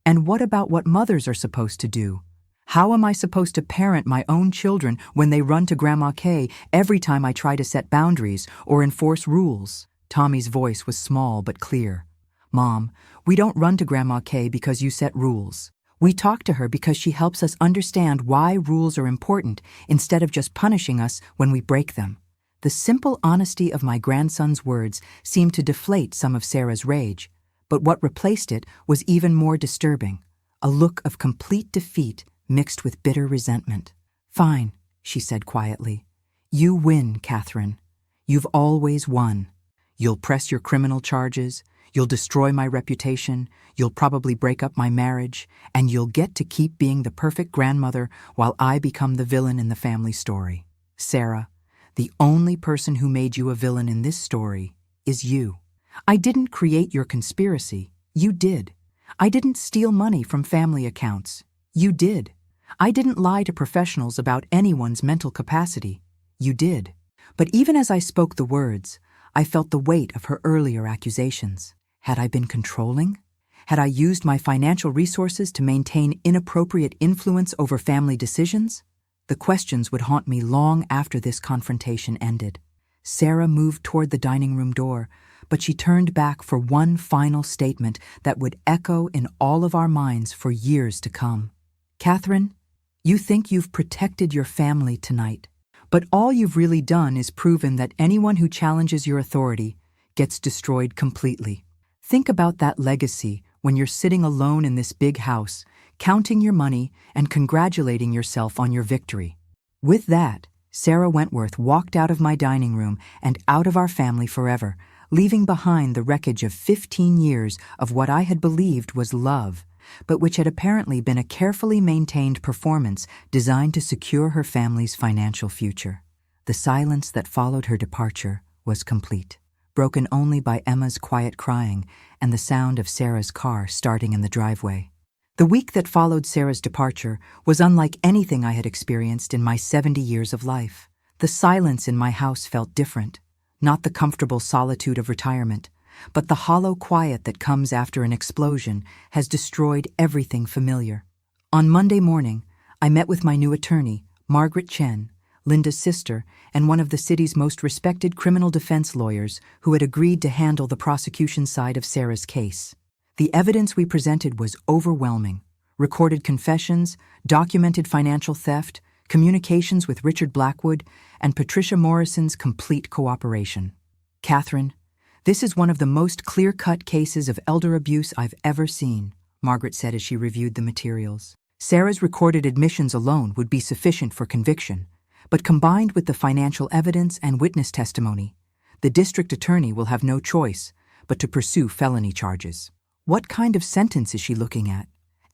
And what about what mothers are supposed to do? How am I supposed to parent my own children when they run to Grandma Kay every time I try to set boundaries or enforce rules? Tommy's voice was small but clear. Mom, we don't run to Grandma Kay because you set rules. We talk to her because she helps us understand why rules are important instead of just punishing us when we break them. The simple honesty of my grandson's words seemed to deflate some of Sarah's rage, but what replaced it was even more disturbing, a look of complete defeat mixed with bitter resentment. Fine, she said quietly. You win, Katherine. You've always won. You'll press your criminal charges, you'll destroy my reputation, you'll probably break up my marriage, and you'll get to keep being the perfect grandmother while I become the villain in the family story. Sarah, the only person who made you a villain in this story is you. I didn't create your conspiracy. You did. I didn't steal money from family accounts. You did. I didn't lie to professionals about anyone's mental capacity. You did. But even as I spoke the words, I felt the weight of her earlier accusations. Had I been controlling? Had I used my financial resources to maintain inappropriate influence over family decisions? The questions would haunt me long after this confrontation ended. Sarah moved toward the dining room door, but she turned back for one final statement that would echo in all of our minds for years to come. Katherine, you think you've protected your family tonight, but all you've really done is proven that anyone who challenges your authority gets destroyed completely. Think about that legacy when you're sitting alone in this big house, counting your money and congratulating yourself on your victory. With that, Sarah Wentworth walked out of my dining room and out of our family forever, leaving behind the wreckage of 15 years of what I had believed was love, but which had apparently been a carefully maintained performance designed to secure her family's financial future. The silence that followed her departure was complete, broken only by Emma's quiet crying and the sound of Sarah's car starting in the driveway. The week that followed Sarah's departure was unlike anything I had experienced in my 70 years of life. The silence in my house felt different, not the comfortable solitude of retirement, but the hollow quiet that comes after an explosion has destroyed everything familiar. On Monday morning, I met with my new attorney, Margaret Chen, Linda's sister, and one of the city's most respected criminal defense lawyers who had agreed to handle the prosecution side of Sarah's case. The evidence we presented was overwhelming. recorded confessions, documented financial theft, communications with Richard Blackwood, and Patricia Morrison's complete cooperation. Katherine, this is one of the most clear-cut cases of elder abuse I've ever seen, Margaret said as she reviewed the materials. Sarah's recorded admissions alone would be sufficient for conviction, but combined with the financial evidence and witness testimony, the district attorney will have no choice but to pursue felony charges. What kind of sentence is she looking at?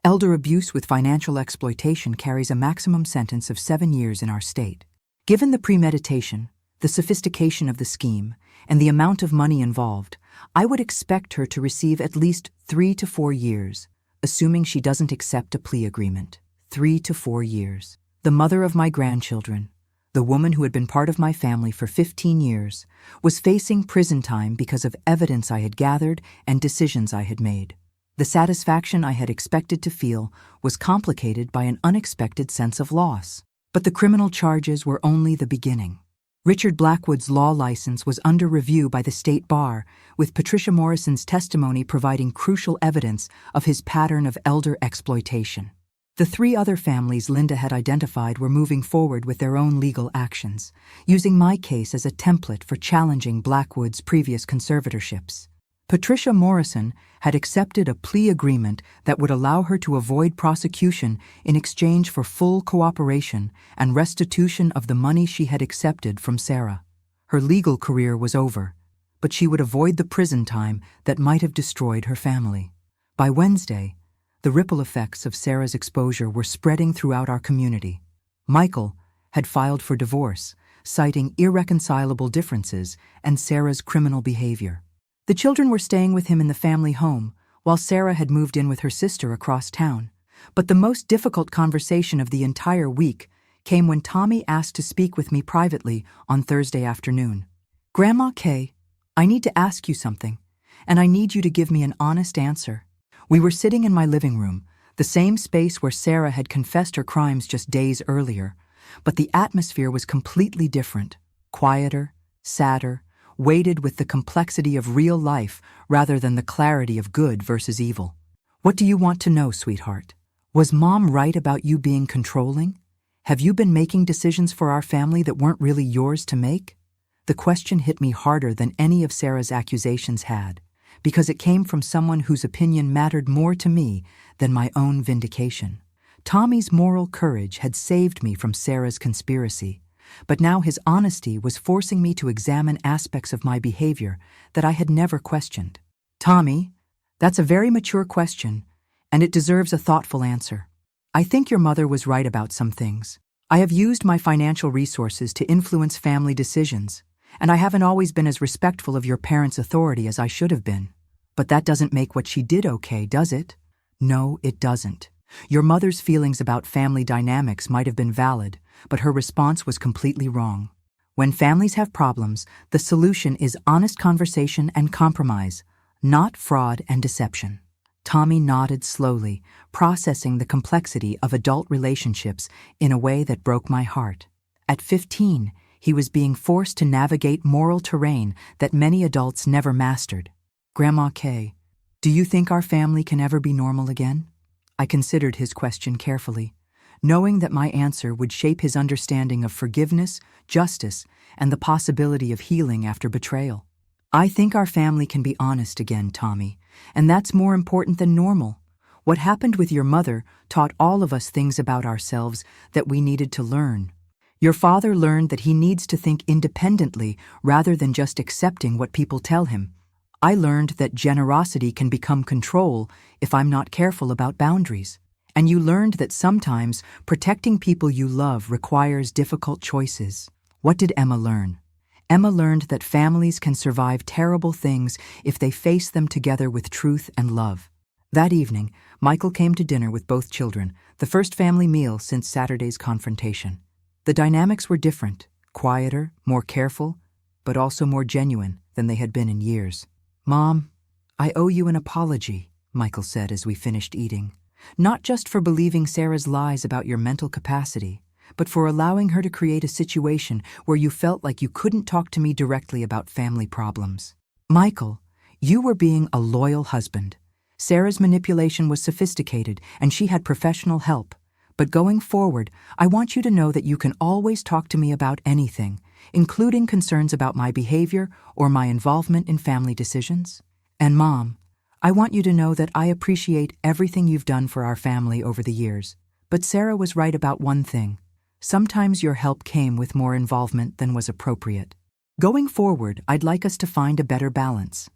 Elder abuse with financial exploitation carries a maximum sentence of 7 years in our state. Given the premeditation, the sophistication of the scheme, and the amount of money involved, I would expect her to receive at least 3 to 4 years, assuming she doesn't accept a plea agreement. 3 to 4 years. The mother of my grandchildren, the woman who had been part of my family for 15 years, was facing prison time because of evidence I had gathered and decisions I had made. The satisfaction I had expected to feel was complicated by an unexpected sense of loss. But the criminal charges were only the beginning. Richard Blackwood's law license was under review by the state bar, with Patricia Morrison's testimony providing crucial evidence of his pattern of elder exploitation. The 3 other families Linda had identified were moving forward with their own legal actions, using my case as a template for challenging Blackwood's previous conservatorships. Patricia Morrison had accepted a plea agreement that would allow her to avoid prosecution in exchange for full cooperation and restitution of the money she had accepted from Sarah. Her legal career was over, but she would avoid the prison time that might have destroyed her family. By Wednesday, the ripple effects of Sarah's exposure were spreading throughout our community. Michael had filed for divorce, citing irreconcilable differences and Sarah's criminal behavior. The children were staying with him in the family home, while Sarah had moved in with her sister across town. But the most difficult conversation of the entire week came when Tommy asked to speak with me privately on Thursday afternoon. "Grandma Kay, I need to ask you something, and I need you to give me an honest answer." We were sitting in my living room, the same space where Sarah had confessed her crimes just days earlier, but the atmosphere was completely different, quieter, sadder, weighted with the complexity of real life rather than the clarity of good versus evil. "What do you want to know, sweetheart? Was Mom right about you being controlling? Have you been making decisions for our family that weren't really yours to make?" The question hit me harder than any of Sarah's accusations had, because it came from someone whose opinion mattered more to me than my own vindication. Tommy's moral courage had saved me from Sarah's conspiracy, but now his honesty was forcing me to examine aspects of my behavior that I had never questioned. "Tommy, that's a very mature question, and it deserves a thoughtful answer. I think your mother was right about some things. I have used my financial resources to influence family decisions, and I haven't always been as respectful of your parents' authority as I should have been. But that doesn't make what she did okay, does it? No, it doesn't. Your mother's feelings about family dynamics might have been valid, but her response was completely wrong. When families have problems, the solution is honest conversation and compromise, not fraud and deception." Tommy nodded slowly, processing the complexity of adult relationships in a way that broke my heart. At 15, he was being forced to navigate moral terrain that many adults never mastered. "Grandma Kay, do you think our family can ever be normal again?" I considered his question carefully, knowing that my answer would shape his understanding of forgiveness, justice, and the possibility of healing after betrayal. "I think our family can be honest again, Tommy, and that's more important than normal. What happened with your mother taught all of us things about ourselves that we needed to learn. Your father learned that he needs to think independently rather than just accepting what people tell him. I learned that generosity can become control if I'm not careful about boundaries. And you learned that sometimes protecting people you love requires difficult choices." What did Emma learn? Emma learned that families can survive terrible things if they face them together with truth and love. That evening, Michael came to dinner with both children, the first family meal since Saturday's confrontation. The dynamics were different, quieter, more careful, but also more genuine than they had been in years. "Mom, I owe you an apology," Michael said as we finished eating. "Not just for believing Sarah's lies about your mental capacity, but for allowing her to create a situation where you felt like you couldn't talk to me directly about family problems. Michael, you were being a loyal husband, Sarah's manipulation was sophisticated, and she had professional help. But going forward, I want you to know that you can always talk to me about anything, including concerns about my behavior or my involvement in family decisions. And Mom, I want you to know that I appreciate everything you've done for our family over the years. But Sarah was right about one thing. Sometimes your help came with more involvement than was appropriate. Going forward, I'd like us to find a better balance.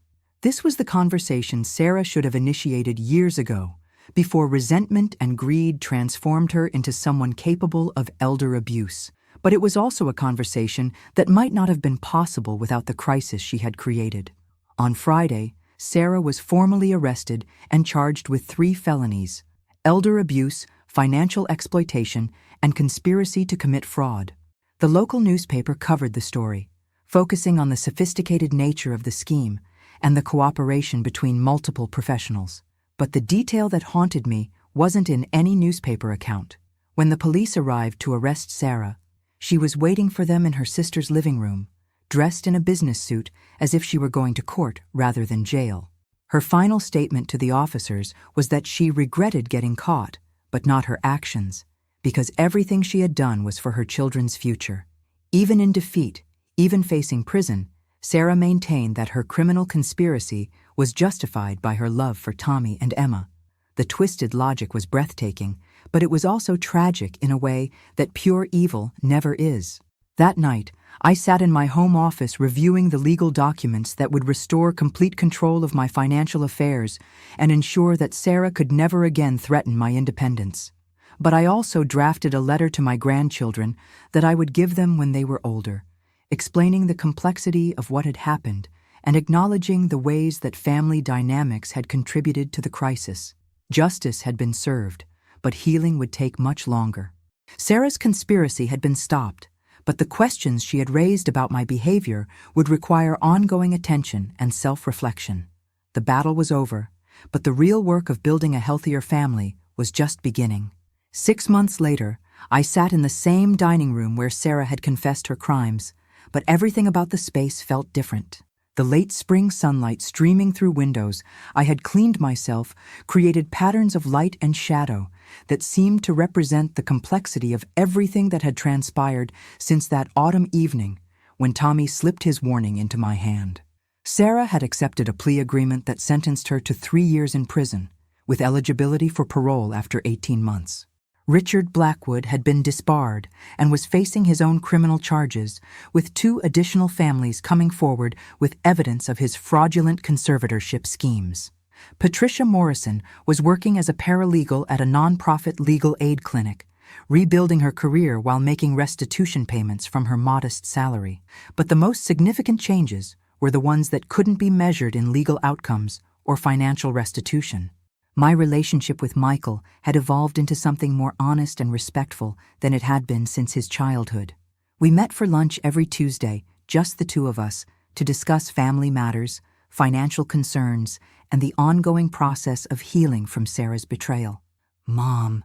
This was the conversation Sarah should have initiated years ago, before resentment and greed transformed her into someone capable of elder abuse. But it was also a conversation that might not have been possible without the crisis she had created. On Friday, Sarah was formally arrested and charged with 3 felonies: elder abuse, financial exploitation, and conspiracy to commit fraud. The local newspaper covered the story, focusing on the sophisticated nature of the scheme and the cooperation between multiple professionals. But the detail that haunted me wasn't in any newspaper account. When the police arrived to arrest Sarah, she was waiting for them in her sister's living room, dressed in a business suit as if she were going to court rather than jail. Her final statement to the officers was that she regretted getting caught, but not her actions, because everything she had done was for her children's future. Even in defeat, even facing prison, Sarah maintained that her criminal conspiracy was justified by her love for Tommy and Emma. The twisted logic was breathtaking, but it was also tragic in a way that pure evil never is. That night, I sat in my home office reviewing the legal documents that would restore complete control of my financial affairs and ensure that Sarah could never again threaten my independence. But I also drafted a letter to my grandchildren that I would give them when they were older, explaining the complexity of what had happened and acknowledging the ways that family dynamics had contributed to the crisis. Justice had been served, but healing would take much longer. Sarah's conspiracy had been stopped, but the questions she had raised about my behavior would require ongoing attention and self-reflection. The battle was over, but the real work of building a healthier family was just beginning. 6 months later, I sat in the same dining room where Sarah had confessed her crimes, but everything about the space felt different. The late spring sunlight streaming through windows, I had cleaned myself, created patterns of light and shadow that seemed to represent the complexity of everything that had transpired since that autumn evening when Tommy slipped his warning into my hand. Sarah had accepted a plea agreement that sentenced her to 3 years in prison, with eligibility for parole after 18 months. Richard Blackwood had been disbarred and was facing his own criminal charges, with 2 additional families coming forward with evidence of his fraudulent conservatorship schemes. Patricia Morrison was working as a paralegal at a nonprofit legal aid clinic, rebuilding her career while making restitution payments from her modest salary. But the most significant changes were the ones that couldn't be measured in legal outcomes or financial restitution. My relationship with Michael had evolved into something more honest and respectful than it had been since his childhood. We met for lunch every Tuesday, just the 2 of us, to discuss family matters, financial concerns, and the ongoing process of healing from Sarah's betrayal. Mom,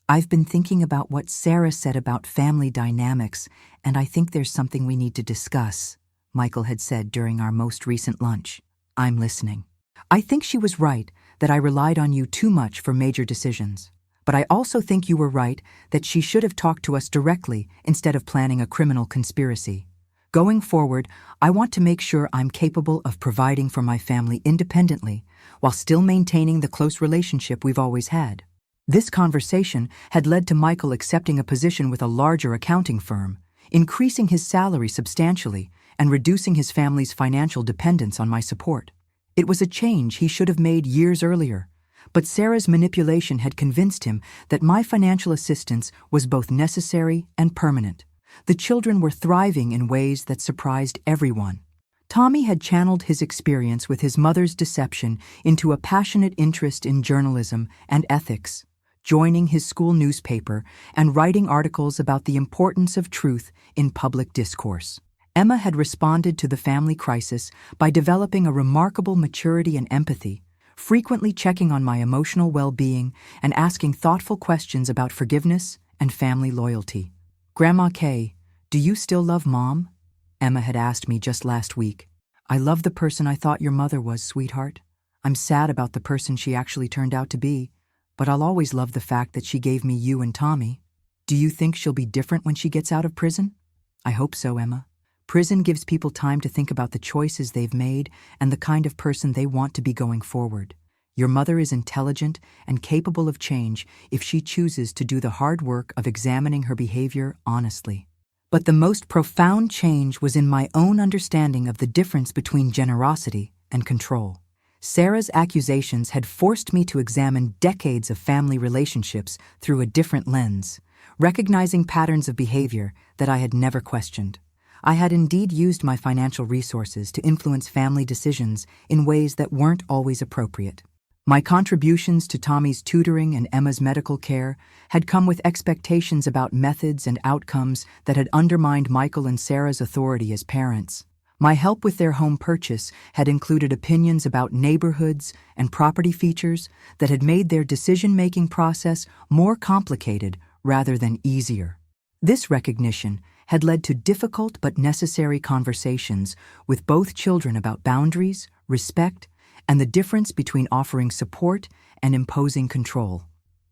I've been thinking about what Sarah said about family dynamics, and I think there's something we need to discuss, Michael had said during our most recent lunch. I'm listening. I think she was right that I relied on you too much for major decisions. But I also think you were right that she should have talked to us directly instead of planning a criminal conspiracy. Going forward, I want to make sure I'm capable of providing for my family independently while still maintaining the close relationship we've always had. This conversation had led to Michael accepting a position with a larger accounting firm, increasing his salary substantially and reducing his family's financial dependence on my support. It was a change he should have made years earlier, but Sarah's manipulation had convinced him that my financial assistance was both necessary and permanent. The children were thriving in ways that surprised everyone. Tommy had channeled his experience with his mother's deception into a passionate interest in journalism and ethics, joining his school newspaper and writing articles about the importance of truth in public discourse. Emma had responded to the family crisis by developing a remarkable maturity and empathy, frequently checking on my emotional well-being and asking thoughtful questions about forgiveness and family loyalty. Grandma Kay, do you still love Mom? Emma had asked me just last week. I love the person I thought your mother was, sweetheart. I'm sad about the person she actually turned out to be, but I'll always love the fact that she gave me you and Tommy. Do you think she'll be different when she gets out of prison? I hope so, Emma. Prison gives people time to think about the choices they've made and the kind of person they want to be going forward. Your mother is intelligent and capable of change if she chooses to do the hard work of examining her behavior honestly. But the most profound change was in my own understanding of the difference between generosity and control. Sarah's accusations had forced me to examine decades of family relationships through a different lens, recognizing patterns of behavior that I had never questioned. I had indeed used my financial resources to influence family decisions in ways that weren't always appropriate. My contributions to Tommy's tutoring and Emma's medical care had come with expectations about methods and outcomes that had undermined Michael and Sarah's authority as parents. My help with their home purchase had included opinions about neighborhoods and property features that had made their decision-making process more complicated rather than easier. This recognition had led to difficult but necessary conversations with both children about boundaries, respect, and the difference between offering support and imposing control.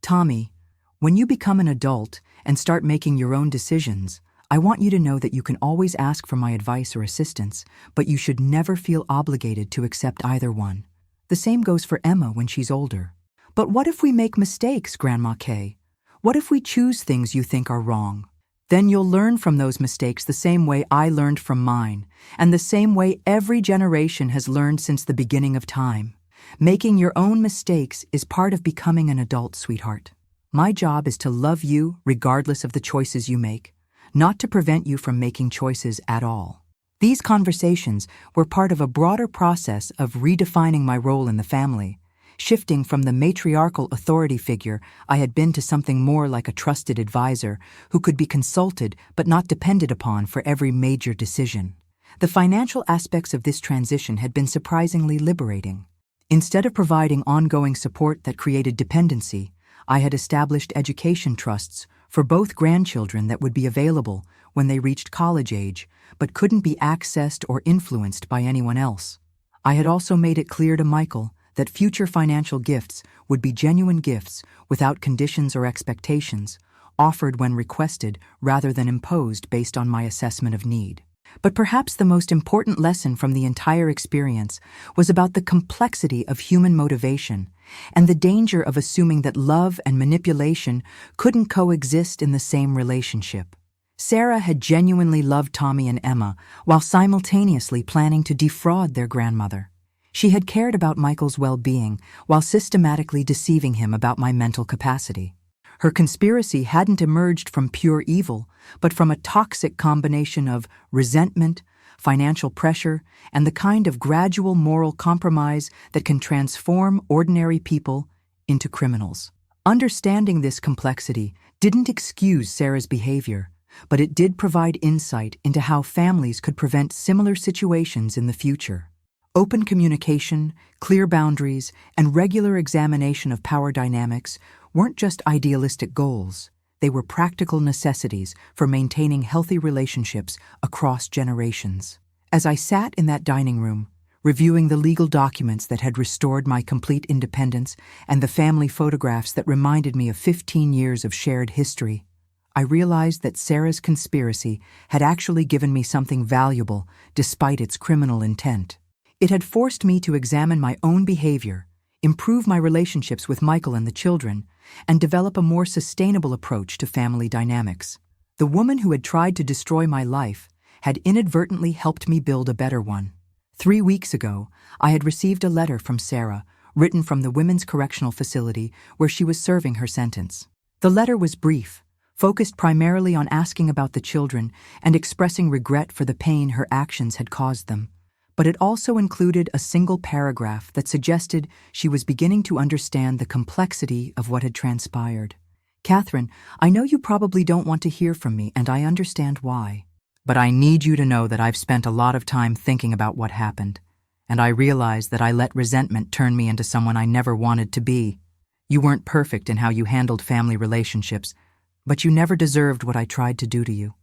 Tommy, when you become an adult and start making your own decisions, I want you to know that you can always ask for my advice or assistance, but you should never feel obligated to accept either one. The same goes for Emma when she's older. But what if we make mistakes, Grandma Kay? What if we choose things you think are wrong? Then you'll learn from those mistakes the same way I learned from mine, and the same way every generation has learned since the beginning of time. Making your own mistakes is part of becoming an adult, sweetheart. My job is to love you regardless of the choices you make, not to prevent you from making choices at all. These conversations were part of a broader process of redefining my role in the family, shifting from the matriarchal authority figure I had been to something more like a trusted advisor who could be consulted but not depended upon for every major decision. The financial aspects of this transition had been surprisingly liberating. Instead of providing ongoing support that created dependency, I had established education trusts for both grandchildren that would be available when they reached college age, but couldn't be accessed or influenced by anyone else. I had also made it clear to Michael that future financial gifts would be genuine gifts without conditions or expectations, offered when requested rather than imposed based on my assessment of need. But perhaps the most important lesson from the entire experience was about the complexity of human motivation and the danger of assuming that love and manipulation couldn't coexist in the same relationship. Sarah had genuinely loved Tommy and Emma while simultaneously planning to defraud their grandmother. She had cared about Michael's well-being while systematically deceiving him about my mental capacity. Her conspiracy hadn't emerged from pure evil, but from a toxic combination of resentment, financial pressure, and the kind of gradual moral compromise that can transform ordinary people into criminals. Understanding this complexity didn't excuse Sarah's behavior, but it did provide insight into how families could prevent similar situations in the future. Open communication, clear boundaries, and regular examination of power dynamics weren't just idealistic goals. They were practical necessities for maintaining healthy relationships across generations. As I sat in that dining room, reviewing the legal documents that had restored my complete independence and the family photographs that reminded me of 15 years of shared history, I realized that Sarah's conspiracy had actually given me something valuable despite its criminal intent. It had forced me to examine my own behavior, improve my relationships with Michael and the children, and develop a more sustainable approach to family dynamics. The woman who had tried to destroy my life had inadvertently helped me build a better one. 3 weeks ago, I had received a letter from Sarah, written from the Women's Correctional Facility where she was serving her sentence. The letter was brief, focused primarily on asking about the children and expressing regret for the pain her actions had caused them. But it also included a single paragraph that suggested she was beginning to understand the complexity of what had transpired. Katherine, I know you probably don't want to hear from me, and I understand why. But I need you to know that I've spent a lot of time thinking about what happened, and I realize that I let resentment turn me into someone I never wanted to be. You weren't perfect in how you handled family relationships, but you never deserved what I tried to do to you.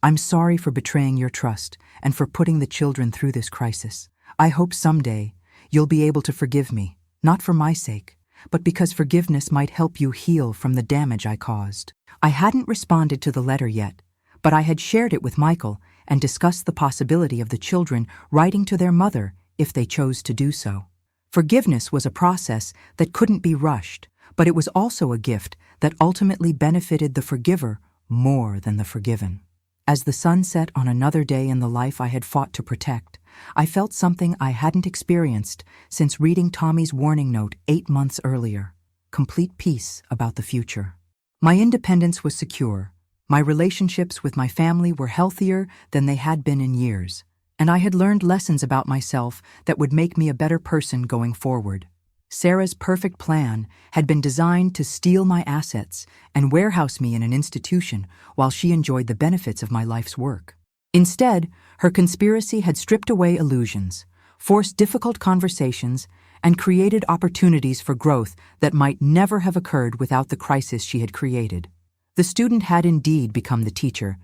I'm sorry for betraying your trust and for putting the children through this crisis. I hope someday you'll be able to forgive me. not for my sake, but because forgiveness might help you heal from the damage I caused. I hadn't responded to the letter yet, but I had shared it with Michael and discussed the possibility of the children writing to their mother if they chose to do so. Forgiveness was a process that couldn't be rushed, but it was also a gift that ultimately benefited the forgiver more than the forgiven. As the sun set on another day in the life I had fought to protect, I felt something I hadn't experienced since reading Tommy's warning note 8 months earlier: complete peace about the future. My independence was secure, my relationships with my family were healthier than they had been in years, and I had learned lessons about myself that would make me a better person going forward. Sarah's perfect plan had been designed to steal my assets and warehouse me in an institution while she enjoyed the benefits of my life's work. Instead, her conspiracy had stripped away illusions, forced difficult conversations, and created opportunities for growth that might never have occurred without the crisis she had created. The student had indeed become the teacher,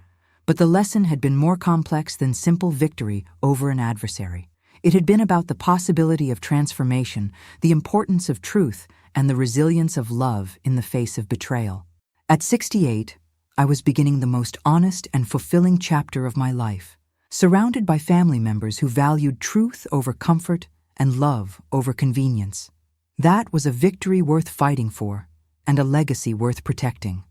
but the lesson had been more complex than simple victory over an adversary. It had been about the possibility of transformation, the importance of truth, and the resilience of love in the face of betrayal. At 68, I was beginning the most honest and fulfilling chapter of my life, surrounded by family members who valued truth over comfort and love over convenience. That was a victory worth fighting for, and a legacy worth protecting.